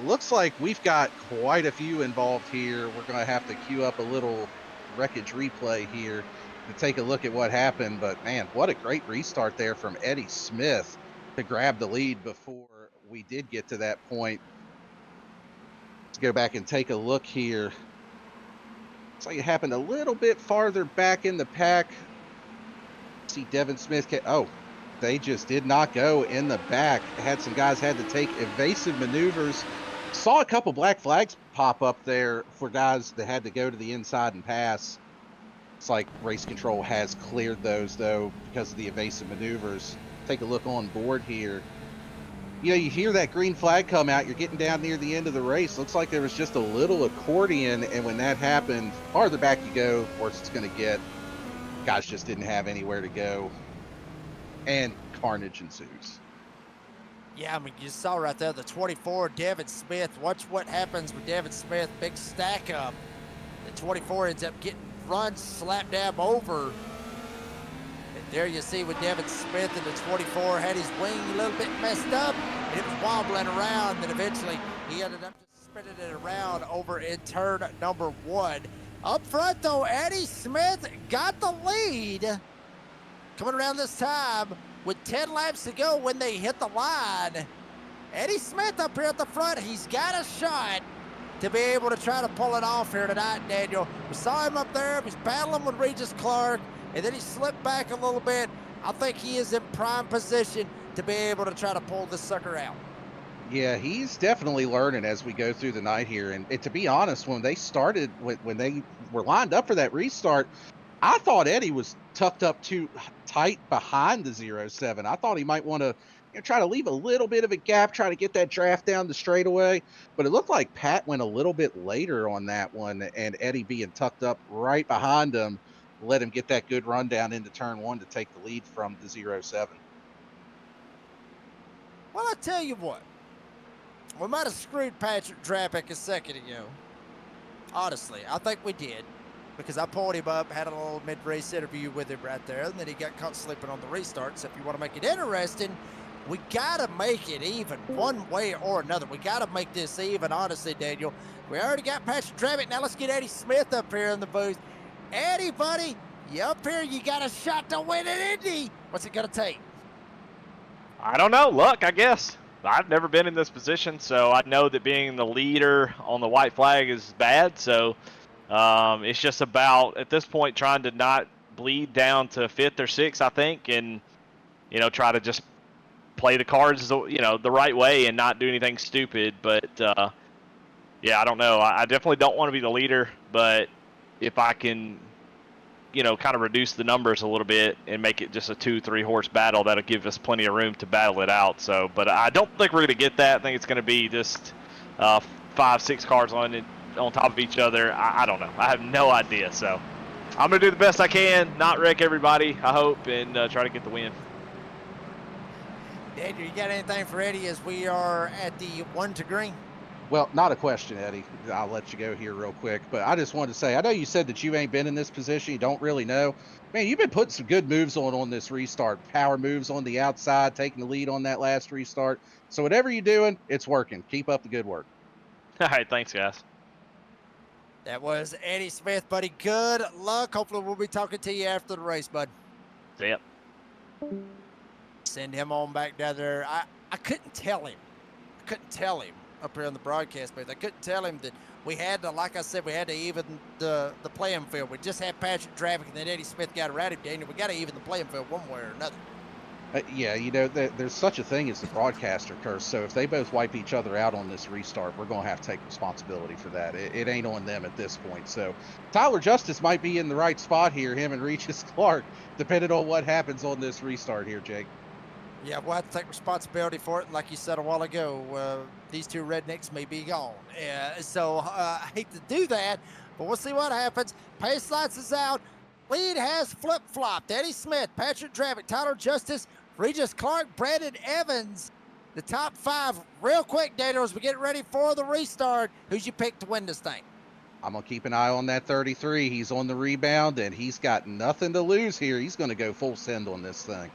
Looks like we've got quite a few involved here. We're going to have to queue up a little wreckage replay here to take a look at what happened. But, man, what a great restart there from Eddie Smith to grab the lead before we did get to that point. Let's go back and take a look here. Looks like it happened a little bit farther back in the pack. See Devin Smith. They just did not go in the back. Had some guys had to take evasive maneuvers. Saw a couple black flags pop up there for guys that had to go to the inside and pass. It's like race control has cleared those, though, because of the evasive maneuvers. Take a look on board here. You hear that green flag come out. You're getting down near the end of the race. Looks like there was just a little accordion, and when that happened, farther back you go, worse it's going to get. Guys just didn't have anywhere to go, and carnage ensues. Yeah, I mean, you saw right there the 24, Devin Smith. Watch what happens with Devin Smith. Big stack up. The 24 ends up getting run slap dab over. And there you see with Devin Smith and the 24 had his wing a little bit messed up, and it was wobbling around, and eventually he ended up just spinning it around over in turn number 1. Up front, though, Eddie Smith got the lead. Coming around this time with 10 laps to go when they hit the line. Eddie Smith up here at the front, he's got a shot to be able to try to pull it off here tonight, Daniel. We saw him up there, he was battling with Regis Clark, and then he slipped back a little bit, I think he is in prime position to be able to try to pull this sucker out. Yeah, he's definitely learning as we go through the night here. And to be honest, when they started, when they were lined up for that restart, I thought Eddie was tucked up too tight behind the 07. I thought he might want to try to leave a little bit of a gap, try to get that draft down the straightaway. But it looked like Pat went a little bit later on that one, and Eddie being tucked up right behind him let him get that good run down into turn one to take the lead from the 07. Well, I tell you what, we might have screwed Patrick Drapick a second ago. Honestly, I think we did. Because I pulled him up, had a little mid-race interview with him right there, and then he got caught sleeping on the restart. So if you want to make it interesting, we got to make it even one way or another. We got to make this even, honestly, Daniel. We already got Patrick Drapick. Now let's get Eddie Smith up here in the booth. Eddie, buddy, you up here, you got a shot to win at Indy. What's it going to take? I don't know. Luck, I guess. I've never been in this position, so I know that being the leader on the white flag is bad, so... it's just about, at this point, trying to not bleed down to 5th or 6th, I think, and, try to just play the cards, the right way and not do anything stupid. But, yeah, I don't know. I definitely don't want to be the leader, but if I can, kind of reduce the numbers a little bit and make it just a 2-3 horse battle, that'll give us plenty of room to battle it out. So, but I don't think we're going to get that. I think it's going to be just 5-6 cars on top of each other. I don't know. I have no idea. So I'm going to do the best I can, not wreck everybody, I hope, and try to get the win. Daniel, you got anything for Eddie as we are at the 1 to green? Well, not a question, Eddie. I'll let you go here real quick. But I just wanted to say, I know you said that you ain't been in this position. You don't really know. Man, you've been putting some good moves on this restart. Power moves on the outside, taking the lead on that last restart. So whatever you're doing, it's working. Keep up the good work. All right, thanks, guys. That was Eddie Smith, buddy. Good luck. Hopefully we'll be talking to you after the race, bud. See ya. Send him on back down there. I couldn't tell him. Up here on the broadcast booth. I couldn't tell him that we had to, like I said, we had to even the playing field. We just had Patrick Drapick and then Eddie Smith got around him, Daniel. We got to even the playing field one way or another. Yeah, there's such a thing as the broadcaster curse. So if they both wipe each other out on this restart, we're going to have to take responsibility for that. It ain't on them at this point. So Tyler Justice might be in the right spot here, him and Regis Clark, depending on what happens on this restart here, Jake. Yeah, we'll have to take responsibility for it. And like you said a while ago, these two rednecks may be gone. So I hate to do that, but we'll see what happens. Pace lights is out. Lead has flip-flopped. Eddie Smith, Patrick Drapick, Tyler Justice, Regis Clark, Brandon Evans. The top 5 real quick, Daniel, as we get ready for the restart. Who's you pick to win this thing? I'm going to keep an eye on that 33. He's on the rebound, and he's got nothing to lose here. He's going to go full send on this thing.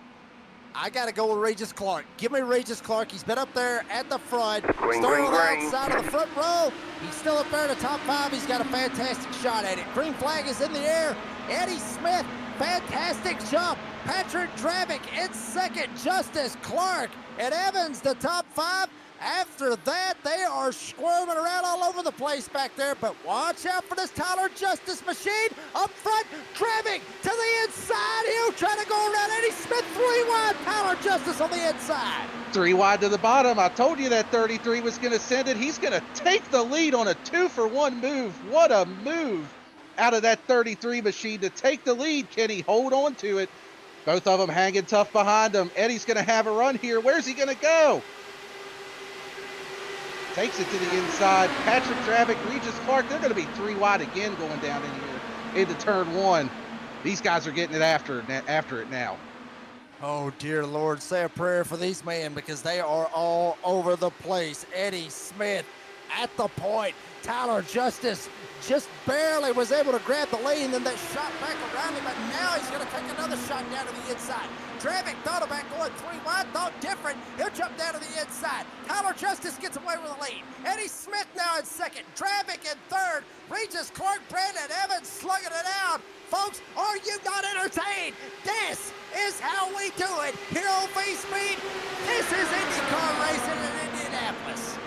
I got to go with Regis Clark. Give me Regis Clark. He's been up there at the front. Starting on the outside of the front row. He's still up there in the top 5. He's got a fantastic shot at it. Green flag is in the air. Eddie Smith, fantastic jump. Patrick Drapick in second. Justice, Clark, and Evans, the top 5. After that, they are squirming around all over the place back there, but watch out for this Tyler Justice machine. Up front, Drapick to the inside. He'll try to go around Eddie Smith 3 wide. Tyler Justice on the inside. 3 wide to the bottom. I told you that 33 was going to send it. He's going to take the lead on a 2-for-1 move. What a move out of that 33 machine to take the lead. Can he hold on to it? Both of them hanging tough behind him. Eddie's going to have a run here. Where's he going to go? Takes it to the inside. Patrick Drapick, Regis Clark, they're going to be 3 wide again going down in here into turn 1. These guys are getting it after it now. Oh, dear Lord, say a prayer for these men because they are all over the place. Eddie Smith at the point. Tyler Justice just barely was able to grab the lead, and then they shot back around him, but now he's going to take another shot down to the inside. Drapick thought about going 3 wide, thought different. He'll jump down to the inside. Tyler Justice gets away with the lead. Eddie Smith now in second. Drapick in third. Regis Clark, Brandon Evans slugging it out. Folks, are you not entertained? This is how we do it here on V-Speed. This is IndyCar racing in Indianapolis.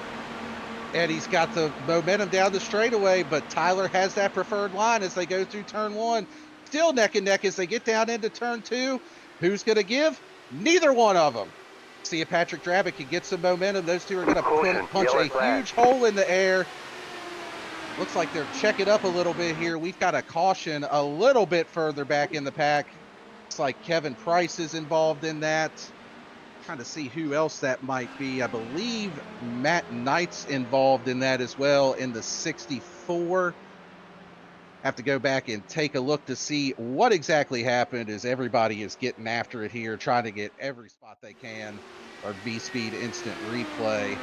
Eddie's got the momentum down the straightaway, but Tyler has that preferred line as they go through turn 1. Still neck and neck as they get down into turn 2. Who's going to give? Neither one of them. See if Patrick Dravick can get some momentum. Those two are going to punch a huge hole in the air. Looks like they're checking up a little bit here. We've got a caution a little bit further back in the pack. Looks like Kevin Price is involved in that. Trying to see who else that might be. I believe Matt Knight's involved in that as well in the 64. Have to go back and take a look to see what exactly happened, as everybody is getting after it here, trying to get every spot they can. Our B-Speed instant replay.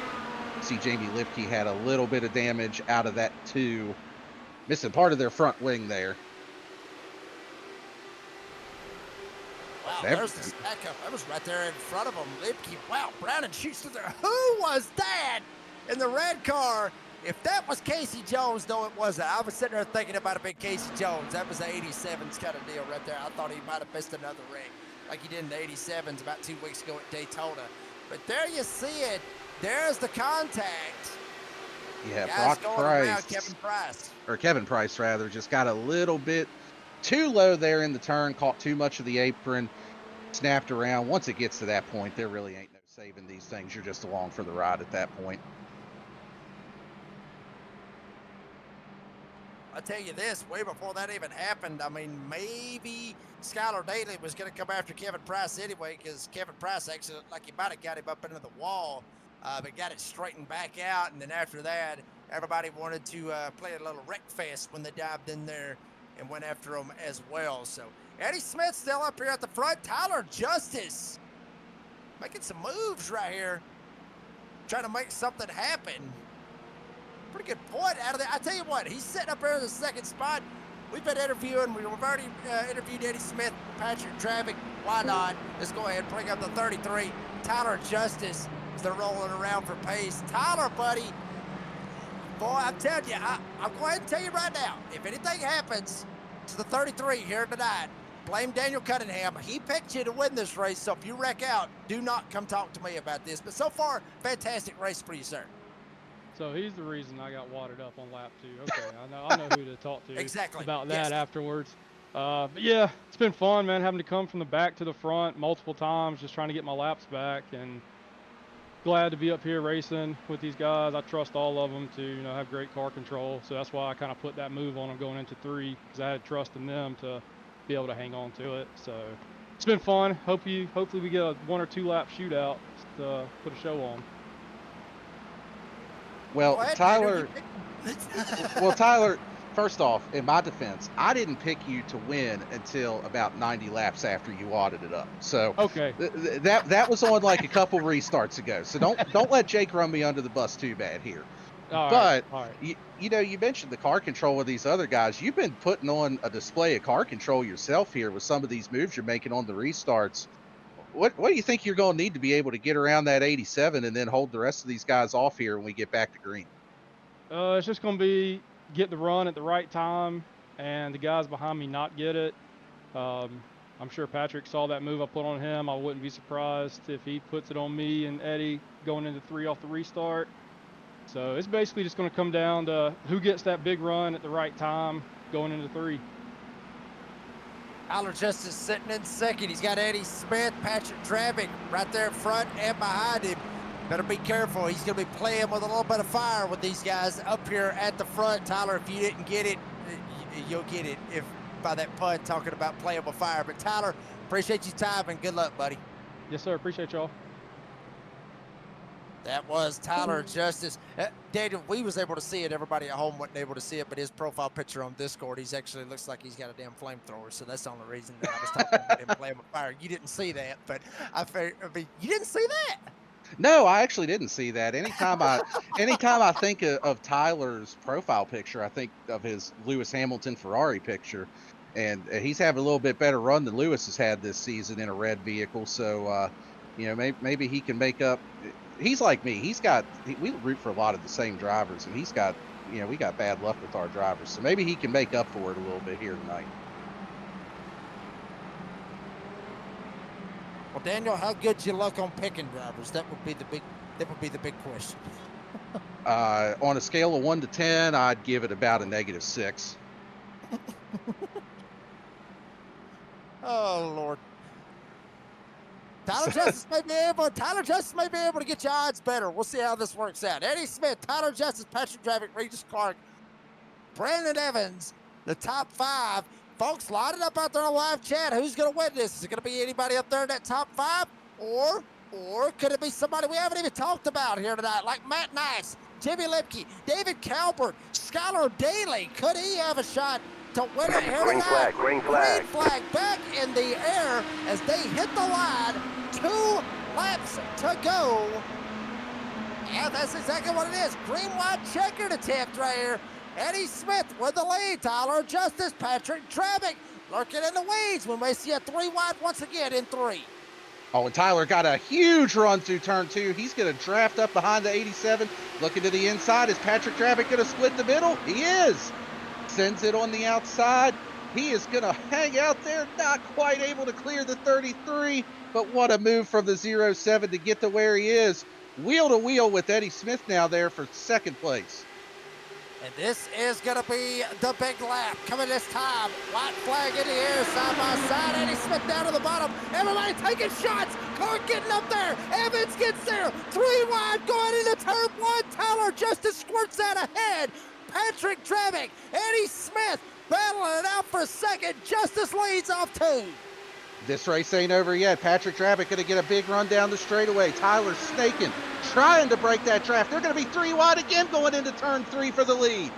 See Jamie Lipke had a little bit of damage out of that too. Missing part of their front wing there. Wow, there's the stack up. That was right there in front of him. Lipke, wow, Browning shoots through there. Who was that in the red car? If that was Casey Jones, no, it wasn't. I was sitting there thinking about a big Casey Jones. That was the 87s kind of deal right there. I thought he might have missed another ring like he did in the 87s about 2 weeks ago at Daytona. But there you see it. There's the contact. Yeah, Guys Brock Price. Kevin Price, rather, just got a little bit too low there in the turn, caught too much of the apron, snapped around. Once it gets to that point, there really ain't no saving these things. You're just along for the ride at that point. I'll tell you this, way before that even happened, I mean, maybe Skylar Daly was going to come after Kevin Price anyway, because Kevin Price actually looked like he might have got him up into the wall, but got it straightened back out. And then after that, everybody wanted to play a little wreck fest when they dived in there and went after him as well. So Eddie Smith still up here at the front. Tyler Justice making some moves right here, trying to make something happen. Pretty good point out of there. I tell you what, he's sitting up there in the second spot. We've been interviewing. We've already interviewed Eddie Smith, Patrick Dravick. Why not? Let's go ahead and bring up the 33. Tyler Justice as they're rolling around for pace. Tyler, buddy, boy, I'm telling you, I'm going ahead and tell you right now, if anything happens to the 33 here tonight, blame Daniel Cunningham. He picked you to win this race, so if you wreck out, do not come talk to me about this. But so far, fantastic race for you, sir. So he's the reason I got wadded up on lap 2. Okay, I know who to talk to exactly about that afterwards. But yeah, it's been fun, man, having to come from the back to the front multiple times, just trying to get my laps back, and glad to be up here racing with these guys. I trust all of them to have great car control, so that's why I kind of put that move on them going into 3, because I had trust in them to be able to hang on to it. So it's been fun. Hopefully we get a 1 or 2 lap shootout to put a show on. Well, Tyler, first off, in my defense, I didn't pick you to win until about 90 laps after you wadded it up. So okay, that was on like a couple restarts ago. So don't let Jake run me under the bus too bad here. All but right. You mentioned the car control with these other guys. You've been putting on a display of car control yourself here with some of these moves you're making on the restarts. What do you think you're going to need to be able to get around that 87 and then hold the rest of these guys off here when we get back to green? It's just going to be get the run at the right time and the guys behind me not get it. I'm sure Patrick saw that move I put on him. I wouldn't be surprised if he puts it on me and Eddie going into 3 off the restart. So it's basically just going to come down to who gets that big run at the right time going into 3. Tyler Justice sitting in second. He's got Eddie Smith, Patrick Dravick right there in front and behind him. Better be careful. He's going to be playing with a little bit of fire with these guys up here at the front. Tyler, if you didn't get it, you'll get it if by that pun talking about playing with fire. But Tyler, appreciate your time and good luck, buddy. Yes, sir. Appreciate y'all. That was Tyler Justice. Daniel, we was able to see it. Everybody at home wasn't able to see it, but his profile picture on Discord, he's actually looks like he's got a damn flamethrower. So that's the only reason that I was talking about him playing with fire. You didn't see that, but I mean, you didn't see that. No, I actually didn't see that. Anytime I think of Tyler's profile picture, I think of his Lewis Hamilton Ferrari picture, and he's having a little bit better run than Lewis has had this season in a red vehicle. So, maybe he can make up. He's like me. We root for a lot of the same drivers, and he's got, we got bad luck with our drivers. So maybe he can make up for it a little bit here tonight. Well, Daniel, how good's your luck on picking drivers? That would be the big question. On a scale of 1 to 10, I'd give it about a -6. Oh Lord. Tyler Justice may be able to get your odds better. We'll see how this works out. Eddie Smith, Tyler Justice, Patrick Dravick, Regis Clark, Brandon Evans, the top 5. Folks, line it up out there on live chat. Who's going to win this? Is it going to be anybody up there in that top 5? Or could it be somebody we haven't even talked about here tonight, like Matt Nice, Jimmy Lipke, David Calvert, Skylar Daly? Could he have a shot to win it here tonight? Green flag. Green flag back in the air as they hit the line. 2 laps to go. Yeah, that's exactly what it is. Green white checkered attempt right here. Eddie Smith with the lead. Tyler Justice, Patrick Dravick lurking in the weeds. We may see a 3 wide once again in 3. Oh, and Tyler got a huge run through turn 2. He's going to draft up behind the 87. Looking to the inside. Is Patrick Dravick going to split the middle? He is. Sends it on the outside. He is going to hang out there. Not quite able to clear the 33. But what a move from the 07 to get to where he is. Wheel to wheel with Eddie Smith now there for second place. And this is going to be the big lap coming this time. White flag in the air, side by side. Eddie Smith down to the bottom. Everybody taking shots. Clark getting up there. Evans gets there. 3 wide going into turn 1. Tyler Justice squirts out ahead. Patrick Dravick, Eddie Smith battling it out for second. Justice leads off 2. This race ain't over yet. Patrick Dravick going to get a big run down the straightaway. Tyler snaking, trying to break that draft. They're going to be 3 wide again going into turn 3 for the lead.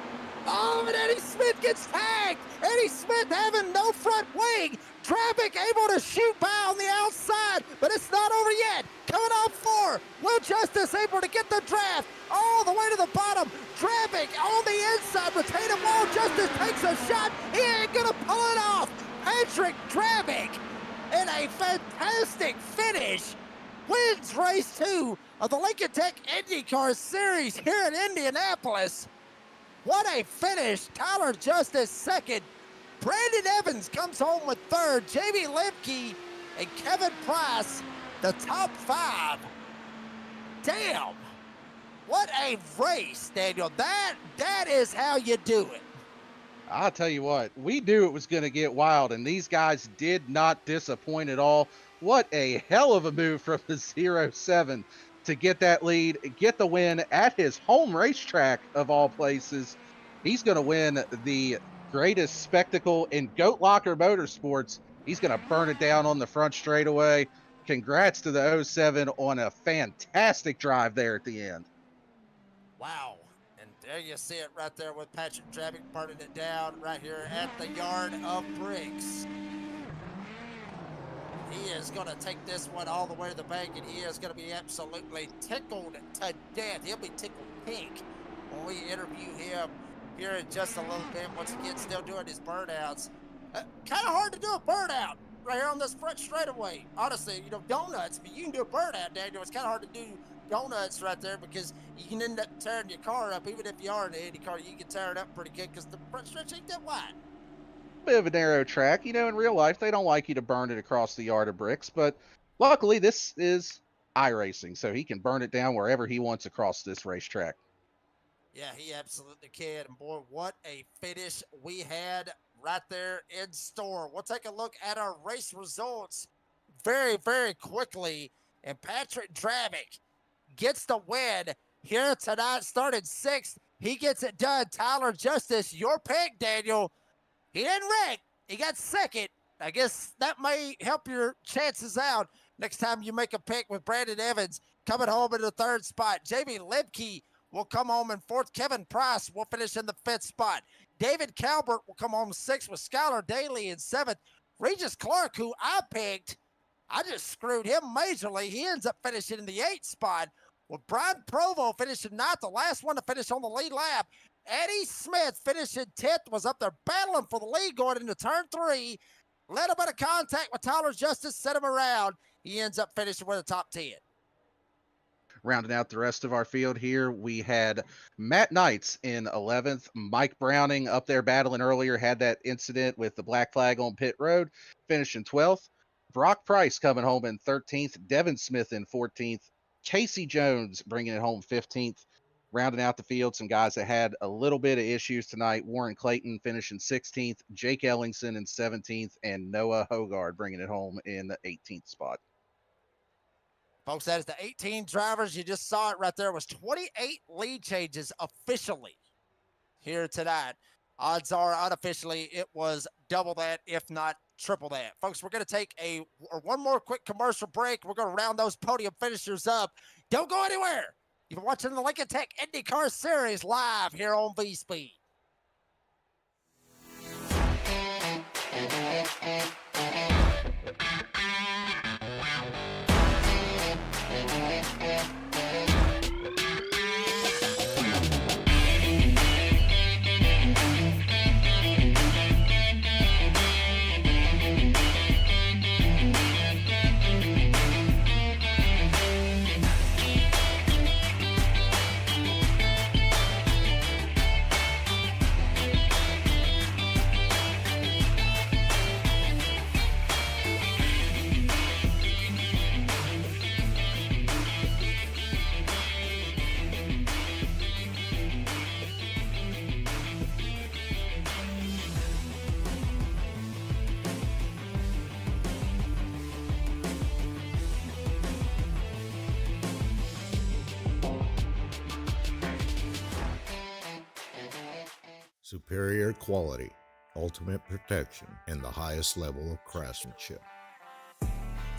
Oh, and Eddie Smith gets tagged. Eddie Smith having no front wing. Dravick able to shoot by on the outside, but it's not over yet. Coming off 4. Will Justice able to get the draft all the way to the bottom. Dravick on the inside, retaining wall. Justice takes a shot. He ain't going to pull it off. Patrick Dravick, in a fantastic finish, wins race 2 of the Lincoln Tech IndyCar Series here in Indianapolis. What a finish. Tyler Justice second. Brandon Evans comes home with third. Jamie Lemke and Kevin Price, the top 5. Damn. What a race, Daniel. That is how you do it. I'll tell you what, we knew it was going to get wild, and these guys did not disappoint at all. What a hell of a move from the 07 to get that lead, get the win at his home racetrack of all places. He's going to win the greatest spectacle in Goat Locker Motorsports. He's going to burn it down on the front straightaway. Congrats to the 07 on a fantastic drive there at the end. Wow. And there you see it right there with Patrick Dravick burning it down right here at the Yard of Bricks. He is going to take this one all the way to the bank, and he is going to be absolutely tickled to death. He'll be tickled pink when we interview him here in just a little bit. Once again, still doing his burnouts. Kind of hard to do a burnout right here on this front straightaway. Honestly, donuts, but you can do a burnout, Daniel. It's kind of hard to do donuts right there because you can end up tearing your car up. Even if you are in the Indy car, you can tear it up pretty good because the front stretch ain't that wide. Bit of a narrow track. In real life, they don't like you to burn it across the Yard of Bricks, but luckily this is iRacing, so he can burn it down wherever he wants across this racetrack. Yeah, he absolutely can. And boy, what a finish we had right there in store. We'll take a look at our race results very, very quickly. And Patrick Dravick gets the win here tonight, started 6th. He gets it done. Tyler Justice, your pick, Daniel. He didn't wreck. He got second. I guess that may help your chances out next time you make a pick with Brandon Evans coming home in the 3rd spot. Jamie Lemke will come home in 4th. Kevin Price will finish in the 5th spot. David Calvert will come home 6th with Skylar Daly in 7th. Regis Clark, who I picked, I just screwed him majorly. He ends up finishing in the 8th spot, with Brian Provo finishing 9th, the last one to finish on the lead lap. Eddie Smith finishing 10th, was up there battling for the lead going into turn 3. Let a bit of contact with Tyler Justice, set him around. He ends up finishing with a top 10. Rounding out the rest of our field here, we had Matt Knights in 11th. Mike Browning up there battling earlier, had that incident with the black flag on pit road, finishing 12th. Brock Price coming home in 13th. Devin Smith in 14th. Casey Jones bringing it home 15th. Rounding out the field, some guys that had a little bit of issues tonight. Warren Clayton finishing 16th. Jake Ellingson in 17th. And Noah Hogard bringing it home in the 18th spot. Folks, that is the 18 drivers. You just saw it right there. It was 28 lead changes officially here tonight. Odds are unofficially it was double that, if not triple that. Folks, we're going to take one more quick commercial break. We're going to round those podium finishers up. Don't go anywhere. You've been watching the Lincoln Tech IndyCar Series live here on V-Speed. Superior quality, ultimate protection, and the highest level of craftsmanship.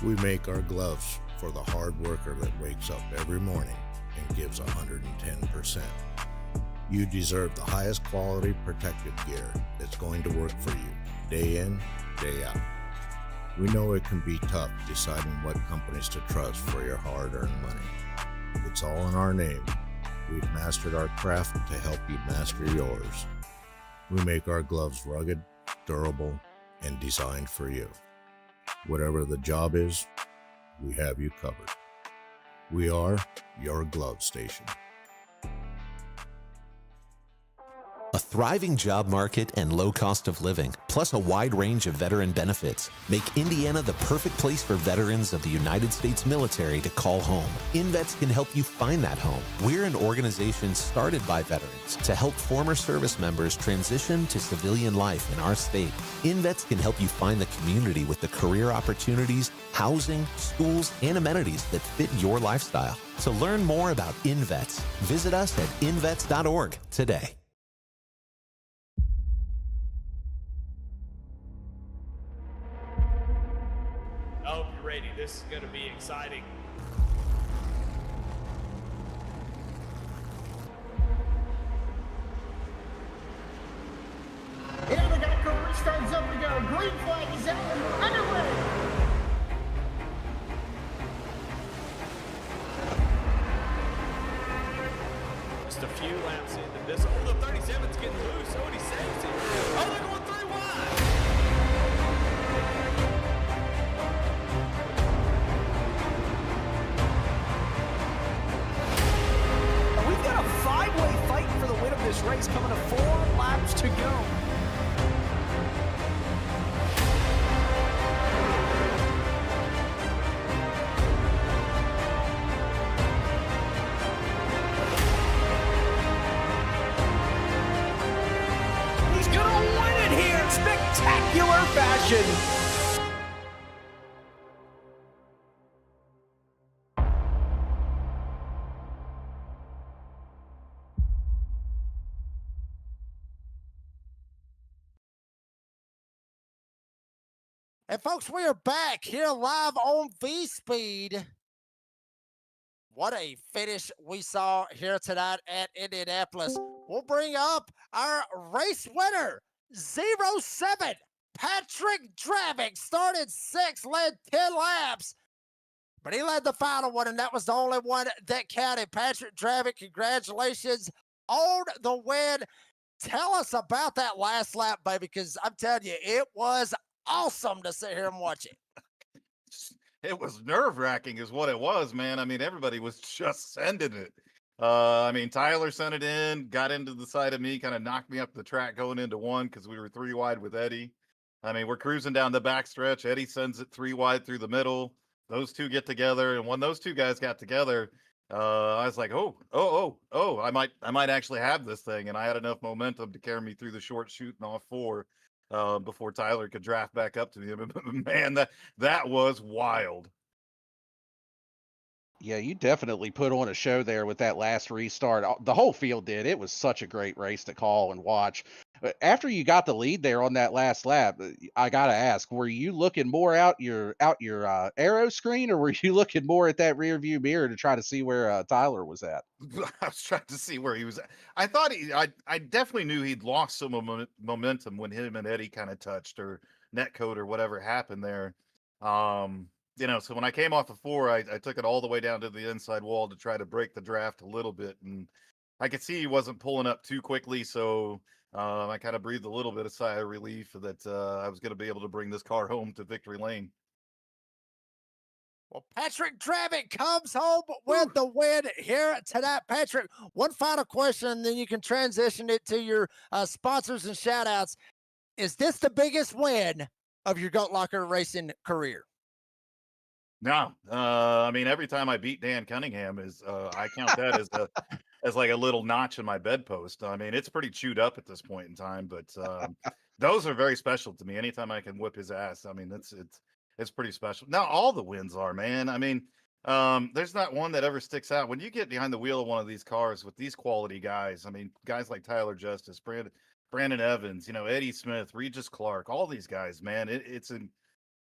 We make our gloves for the hard worker that wakes up every morning and gives 110%. You deserve the highest quality protective gear that's going to work for you, day in, day out. We know it can be tough deciding what companies to trust for your hard-earned money. It's all in our name. We've mastered our craft to help you master yours. We make our gloves rugged, durable, and designed for you. Whatever the job is, we have you covered. We are your glove station. A thriving job market and low cost of living, plus a wide range of veteran benefits, make Indiana the perfect place for veterans of the United States military to call home. InVets can help you find that home. We're an organization started by veterans to help former service members transition to civilian life in our state. InVets can help you find the community with the career opportunities, housing, schools, and amenities that fit your lifestyle. To learn more about InVets, visit us at invets.org today. I hope you're ready. This is going to be exciting. Yeah, we got car restarts up to go. Green flag is out and underway. Just a few laps into this. Oh, the 37's getting loose. Oh, and he saves it. Oh, they're going 3 wide. We've got a 5-way fight for the win of this race coming to 4 laps to go. He's gonna win it here in spectacular fashion. And folks, we are back here live on V-Speed. What a finish we saw here tonight at Indianapolis. We'll bring up our race winner, 07, Patrick Dravick. Started 6th, led 10 laps, but he led the final one, and that was the only one that counted. Patrick Dravick, congratulations on the win. Tell us about that last lap, baby, because I'm telling you, it was awesome to sit here and watch it. It was nerve-wracking is what it was, man. I mean, everybody was just sending it. I mean, Tyler sent it in, got into the side of me, kind of knocked me up the track going into one because we were 3 wide with Eddie. I mean, we're cruising down the backstretch. Eddie sends it 3 wide through the middle. Those two get together, and when those two guys got together, I was like, I might actually have this thing, and I had enough momentum to carry me through the short chute and off 4 before Tyler could draft back up to me. Man, that was wild. Yeah, you definitely put on a show there with that last restart. The whole field did. It was such a great race to call and watch. After you got the lead there on that last lap, I gotta ask: were you looking more out your arrow screen, or were you looking more at that rear view mirror to try to see where Tyler was at? I was trying to see where he was at. I thought I definitely knew he'd lost some momentum when him and Eddie kind of touched or netcode or whatever happened there. Um, so when I came off the four, I took it all the way down to the inside wall to try to break the draft a little bit, and I could see he wasn't pulling up too quickly, so I kind of breathed a little bit of sigh of relief that I was going to be able to bring this car home to victory lane. Well, Patrick Dravitt comes home with the win here tonight. Patrick, one final question, and then you can transition it to your sponsors and shout outs. Is this the biggest win of your Goat Locker racing career? No, I mean every time I beat Dan Cunningham is I count that as like a little notch in my bedpost. I mean it's pretty chewed up at this point in time, but those are very special to me. Anytime I can whip his ass, I mean it's pretty special. Now all the wins are, man. I mean there's not one that ever sticks out when you get behind the wheel of one of these cars with these quality guys. I mean guys like Tyler Justice, Brandon Evans, Eddie Smith, Regis Clark, all these guys, man.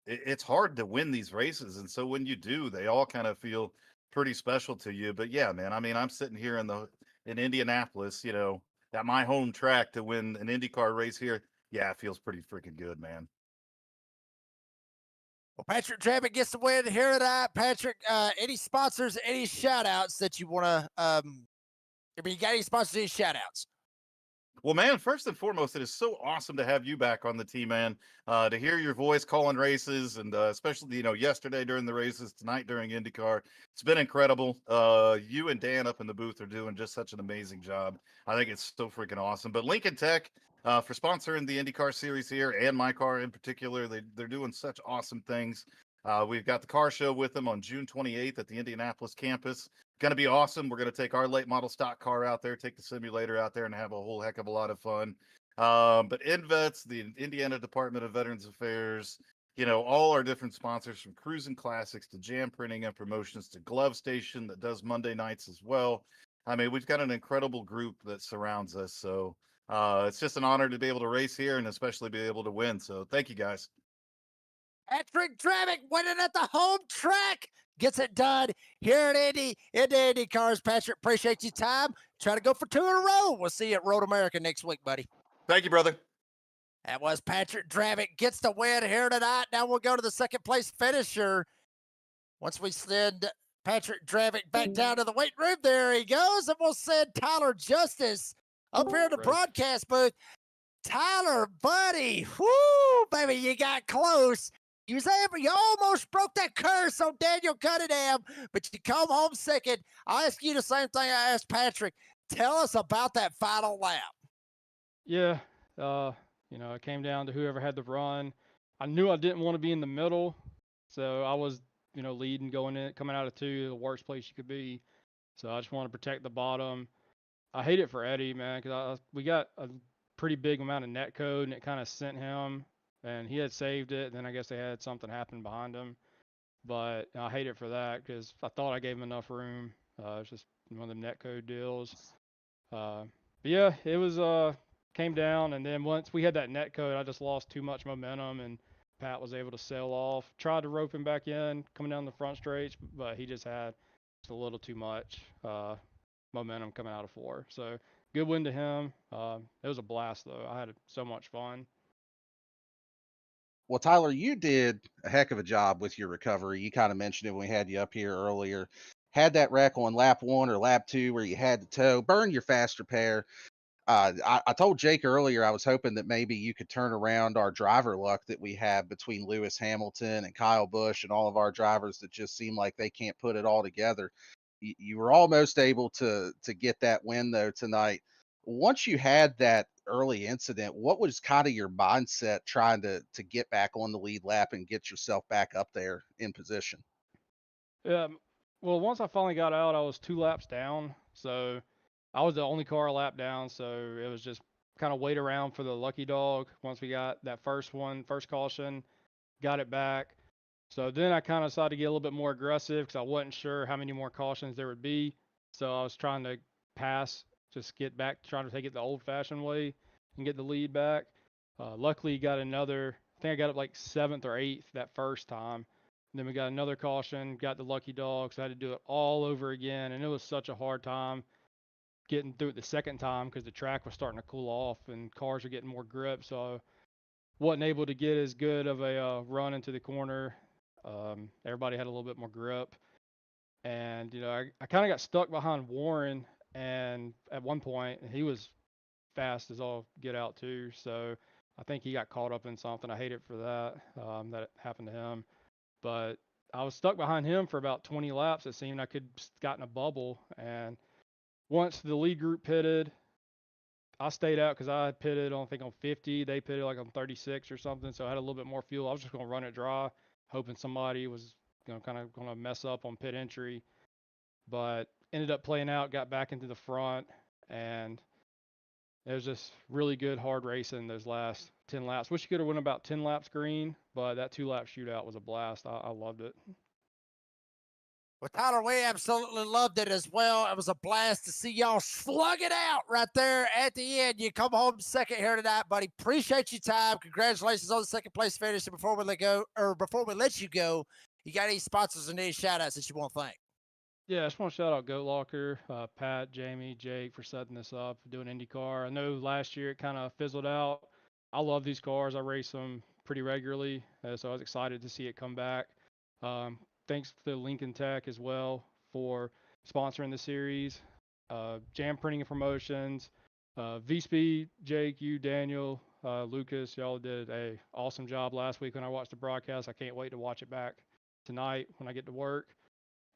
It's hard to win these races, and so when you do, they all kind of feel pretty special to you. But yeah, man, I mean, I'm sitting here in Indianapolis, at my home track to win an IndyCar race here. Yeah, it feels pretty freaking good, man. Well, Patrick Dravitt gets the win here tonight. Patrick, any sponsors, any shout outs that you want to, you got any sponsors, any shout outs? Well, man, first and foremost, it is so awesome to have you back on the team, man. To hear your voice calling races, and especially yesterday during the races, tonight during IndyCar, it's been incredible. You and Dan up in the booth are doing just such an amazing job. I think it's so freaking awesome. But Lincoln Tech for sponsoring the IndyCar series here and my car in particular, they're doing such awesome things. We've got the car show with them on June 28th at the Indianapolis campus. Going to be awesome. We're going to take our late model stock car out there, take the simulator out there, and have a whole heck of a lot of fun. But InVets, the Indiana Department of Veterans Affairs, all our different sponsors from Cruising Classics to Jam Printing and Promotions to Glove Station that does Monday nights as well. I mean, we've got an incredible group that surrounds us. So it's just an honor to be able to race here and especially be able to win. So thank you guys. Patrick Dravitt winning at the home track. Gets it done here at Indy, in the Indy Cars. Patrick, appreciate your time. Try to go for 2 in a row. We'll see you at Road America next week, buddy. Thank you, brother. That was Patrick Dravitt gets the win here tonight. Now we'll go to the second place finisher. Once we send Patrick Dravitt back down to the weight room, there he goes. And we'll send Tyler Justice up here in the broadcast booth. Tyler, buddy, whoo, baby, you got close. You almost broke that curse on Daniel Cunningham, but you come home second. I ask you the same thing I asked Patrick. Tell us about that final lap. Yeah, it came down to whoever had the run. I knew I didn't want to be in the middle, so I was, leading, coming out of 2, the worst place you could be. So I just want to protect the bottom. I hate it for Eddie, man, because we got a pretty big amount of net code, and it kind of sent him, and he had saved it. Then I guess they had something happen behind him, but I hate it for that because I thought I gave him enough room. It's just one of the net code deals. But yeah, it was came down, and then once we had that net code, I just lost too much momentum, and Pat was able to sail off. Tried to rope him back in coming down the front straight, but he just had a little too much momentum coming out of 4. So good win to him. It was a blast though. I had so much fun. Well, Tyler, you did a heck of a job with your recovery. You kind of mentioned it when we had you up here earlier. Had that wreck on lap 1 or lap 2 where you had to tow, burn your fast repair. I told Jake earlier I was hoping that maybe you could turn around our driver luck that we have between Lewis Hamilton and Kyle Busch and all of our drivers that just seem like they can't put it all together. You were almost able to get that win though tonight. Once you had that early incident, what was kind of your mindset trying to get back on the lead lap and get yourself back up there in position? Well, once I finally got out, I was 2 laps down, so I was the only car a lap down. So it was just kind of wait around for the lucky dog. Once we got that first caution, got it back. So then I kind of decided to get a little bit more aggressive because I wasn't sure how many more cautions there would be. So I was trying to pass, just get back, trying to take it the old-fashioned way and get the lead back. Luckily, got another. I think I got up like 7th or 8th that first time. And then we got another caution, got the lucky dog, so I had to do it all over again, and it was such a hard time getting through it the second time because the track was starting to cool off and cars were getting more grip. So I wasn't able to get as good of a run into the corner. Everybody had a little bit more grip, and I kind of got stuck behind Warren, and at one point he was fast as all get out too. So I think he got caught up in something. I hate it for that. That happened to him, but I was stuck behind him for about 20 laps. It seemed I could got in a bubble, and once the lead group pitted, I stayed out because I pitted on, I think, on 50. They pitted like on 36 or something, so I had a little bit more fuel. I was just going to run it dry, hoping somebody was kind of going to mess up on pit entry, but ended up playing out, got back into the front, and it was just really good hard racing those last 10 laps. Wish you could have went about 10 laps green, but that 2-lap shootout was a blast. I loved it. Well, Tyler, we absolutely loved it as well. It was a blast to see y'all slug it out right there at the end. You come home second here tonight, buddy. Appreciate your time. Congratulations on the second place finish. And before we let you go, you got any sponsors and any shout outs that you want to thank? Yeah, I just want to shout out Goat Locker, Pat, Jamie, Jake for setting this up, doing IndyCar. I know last year it kind of fizzled out. I love these cars. I race them pretty regularly, so I was excited to see it come back. Um, Thanks to Lincoln Tech as well for sponsoring the series. Jam Printing and Promotions, V-Speed, Jake, you, Daniel, Lucas, y'all did a awesome job last week when I watched the broadcast. I can't wait to watch it back tonight when I get to work.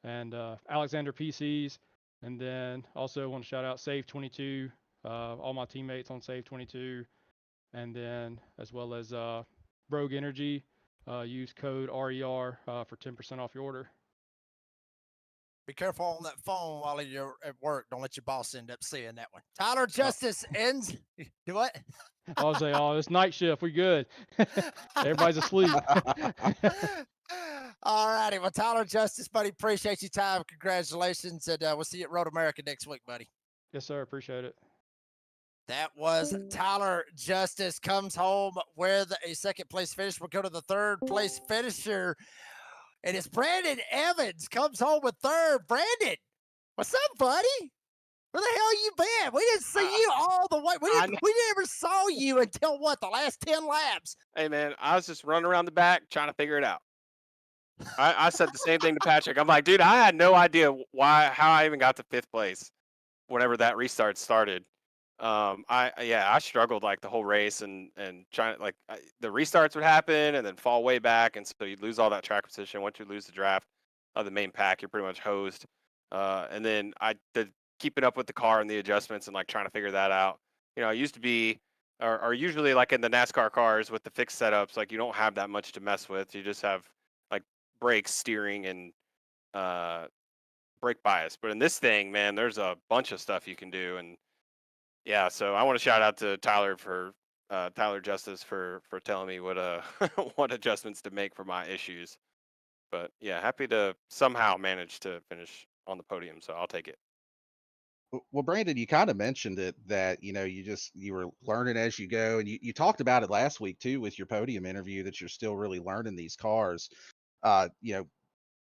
And Alexander PCs, and then also want to shout out Save 22, all my teammates on Save 22, and then as well as Brogue Energy. Use code RER for 10% off your order. Be careful on that phone while you're at work. Don't let your boss end up seeing that one. Tyler Justice ends. Do what? I was say, oh, it's night shift. We good. Everybody's asleep. All righty. Well, Tyler Justice, buddy, appreciate your time. Congratulations. And we'll see you at Road America next week, buddy. Yes, sir. Appreciate it. That was Tyler Justice comes home with a second place finish. We'll go to the third place finisher. And it's Brandon Evans comes home with third. Brandon, what's up, buddy? Where the hell you been? We didn't see you all the way. We never saw you until what, the last 10 laps? Hey, man, I was just running around the back trying to figure it out. I said the same thing to Patrick. I'm like, dude, I had no idea how I even got to 5th place whenever that restart started. I struggled like the whole race and trying to the restarts would happen and then fall way back, and so you'd lose all that track position. Once you lose the draft of the main pack, you're pretty much hosed. And then keeping up with the car and the adjustments and like trying to figure that out. I used to be or usually like in the NASCAR cars with the fixed setups, like you don't have that much to mess with. You just have like brakes, steering, and brake bias. But in this thing, man, there's a bunch of stuff you can do. And yeah, so I want to shout out to Tyler for Tyler Justice for telling me what what adjustments to make for my issues. But yeah, happy to somehow manage to finish on the podium, so I'll take it. Well, Brandon, you kind of mentioned it that you were learning as you go, and you talked about it last week too with your podium interview that you're still really learning these cars.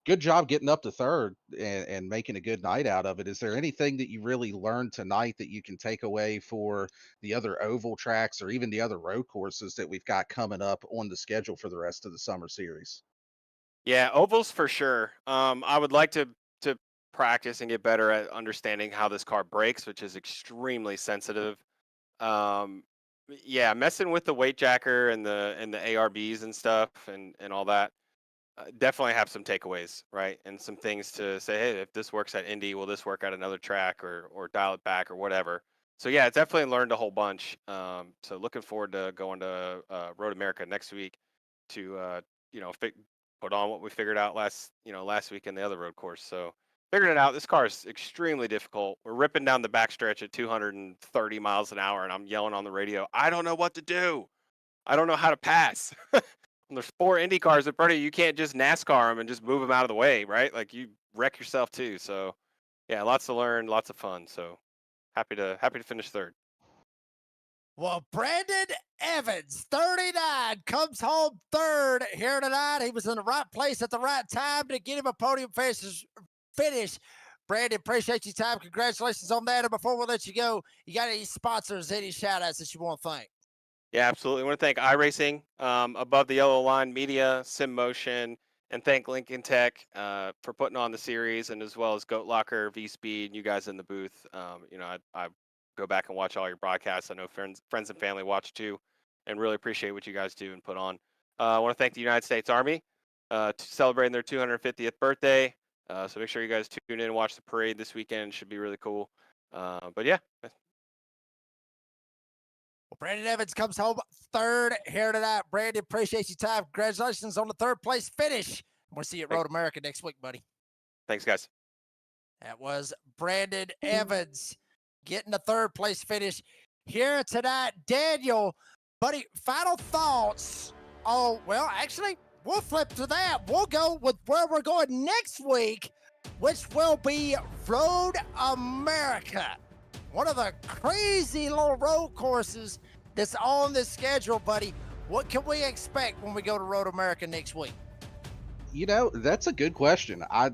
Good job getting up to third and making a good night out of it. Is there anything that you really learned tonight that you can take away for the other oval tracks or even the other road courses that we've got coming up on the schedule for the rest of the summer series? Yeah, ovals for sure. I would like to practice and get better at understanding how this car brakes, which is extremely sensitive. Yeah, messing with the weight jacker and the ARBs and stuff and all that. Definitely have some takeaways, right? And some things to say, hey, if this works at Indy, will this work at another track or dial it back or whatever? So yeah, it's definitely learned a whole bunch. So looking forward to going to Road America next week to put on what we figured out last week in the other road course. So figured it out. This car is extremely difficult. We're ripping down the backstretch at 230 miles an hour, and I'm yelling on the radio, I don't know what to do. I don't know how to pass. there's 4 Indy cars in front of you. You can't just NASCAR them and just move them out of the way, right? Like you wreck yourself too. So, yeah, lots to learn, lots of fun. So, happy to finish third. Well, Brandon Evans, 39, comes home third here tonight. He was in the right place at the right time to get him a podium finish. Brandon, appreciate your time. Congratulations on that. And before we let you go, you got any sponsors, any shout outs that you want to thank? Yeah, absolutely. I want to thank iRacing, Above the Yellow Line Media, Sim Motion, and thank Lincoln Tech for putting on the series, and as well as Goat Locker, V Speed, you guys in the booth. I go back and watch all your broadcasts. I know friends and family watch too, and really appreciate what you guys do and put on. I want to thank the United States Army celebrating their 250th birthday. So make sure you guys tune in and watch the parade this weekend. It should be really cool. But yeah. Well, Brandon Evans comes home third here tonight. Brandon, appreciate your time. Congratulations on the third place finish. We'll see you at Road America next week, buddy. Thanks, guys. That was Brandon Evans getting the third place finish here tonight. Daniel, buddy, final thoughts. Oh, well, actually, we'll flip to that. We'll go with where we're going next week, which will be Road America. One of the crazy little road courses that's on this schedule, buddy. What can we expect when we go to Road America next week? You know, that's a good question. I've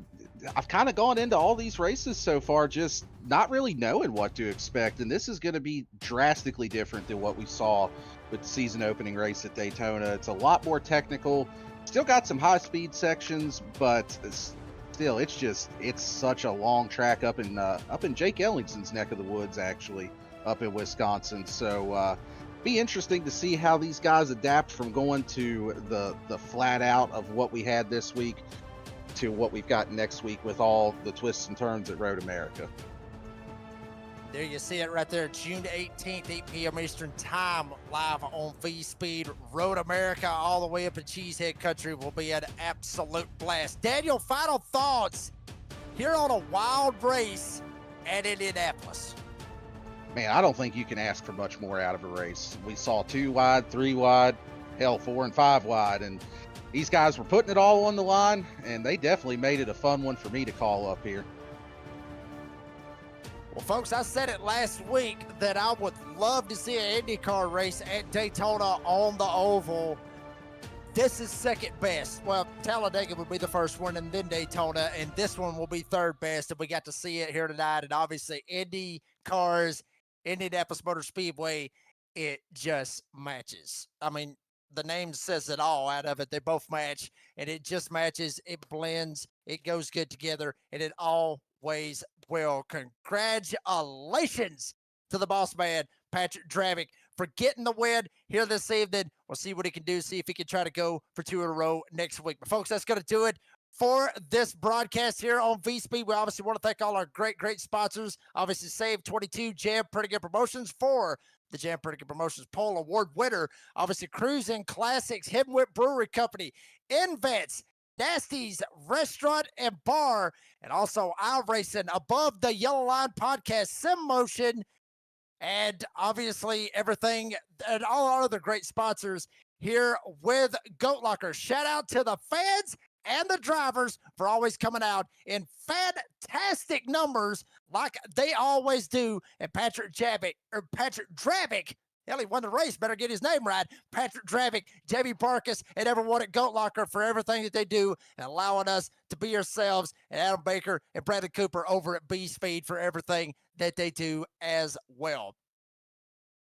kind of gone into all these races so far just not really knowing what to expect, and this is going to be drastically different than what we saw with the season opening race at Daytona. It's a lot more technical, still got some high speed sections, but still it's such a long track up in Jake Ellingson's neck of the woods, actually up in Wisconsin. So be interesting to see how these guys adapt from going to the flat out of what we had this week to what we've got next week with all the twists and turns at Road America. There you see it right there, June 18th, 8 p.m. Eastern Time, live on V-Speed. Road America all the way up in Cheesehead Country will be an absolute blast. Daniel, final thoughts here on a wild race at Indianapolis. Man, I don't think you can ask for much more out of a race. We saw 2 wide, 3 wide, hell, 4 and 5 wide, and these guys were putting it all on the line, and they definitely made it a fun one for me to call up here. Well, folks, I said it last week that I would love to see an IndyCar race at Daytona on the oval. This is second best. Well, Talladega would be the first one, and then Daytona, and this one will be third best, and we got to see it here tonight. And obviously, Indy cars, Indianapolis Motor Speedway, it just matches. I mean, the name says it all out of it. They both match, and it just matches. It blends. It goes good together, and it always will. Congratulations to the boss man, Patrick Dravick, for getting the win here this evening. We'll see what he can do, see if he can try to go for 2 in a row next week. But, folks, that's going to do it for this broadcast here on V-Speed. We obviously want to thank all our great sponsors. Obviously, Save 22, Jam Prettigan Promotions for the Jam Prettigan Promotions Pole Award winner. Obviously, Cruising Classics, Hidden Whip Brewery Company, Invets, Nasty's Restaurant and Bar, and also iRacing, Above the Yellow Line Podcast, Sim Motion, and obviously everything and all our other great sponsors here with Goat Locker. Shout out to the fans and the drivers for always coming out in fantastic numbers like they always do. And Patrick Dravick, hell, he won the race. Better get his name right. Patrick Dravick, Jamie Barkus, and everyone at Goat Locker for everything that they do and allowing us to be ourselves. And Adam Baker and Bradley Cooper over at B-Speed for everything that they do as well.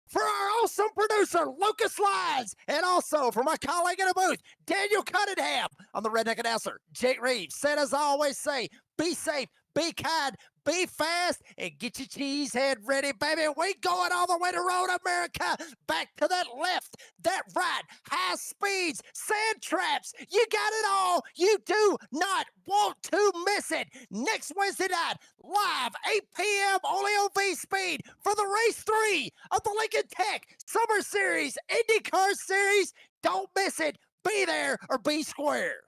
For our awesome producer, Lucas Lyons, and also for my colleague in the booth, Daniel Cunningham. I'm the Redneck Announcer, Jake Reeves. Said as I always say, be safe, be kind, be fast, and get your cheese head ready, baby. We going all the way to Road America. Back to that left, that right, high speeds, sand traps. You got it all. You do not want to miss it. Next Wednesday night, live, 8 p.m., only on V-Speed for the race 3 of the Lincoln Tech Summer Series IndyCar Series. Don't miss it. Be there or be square.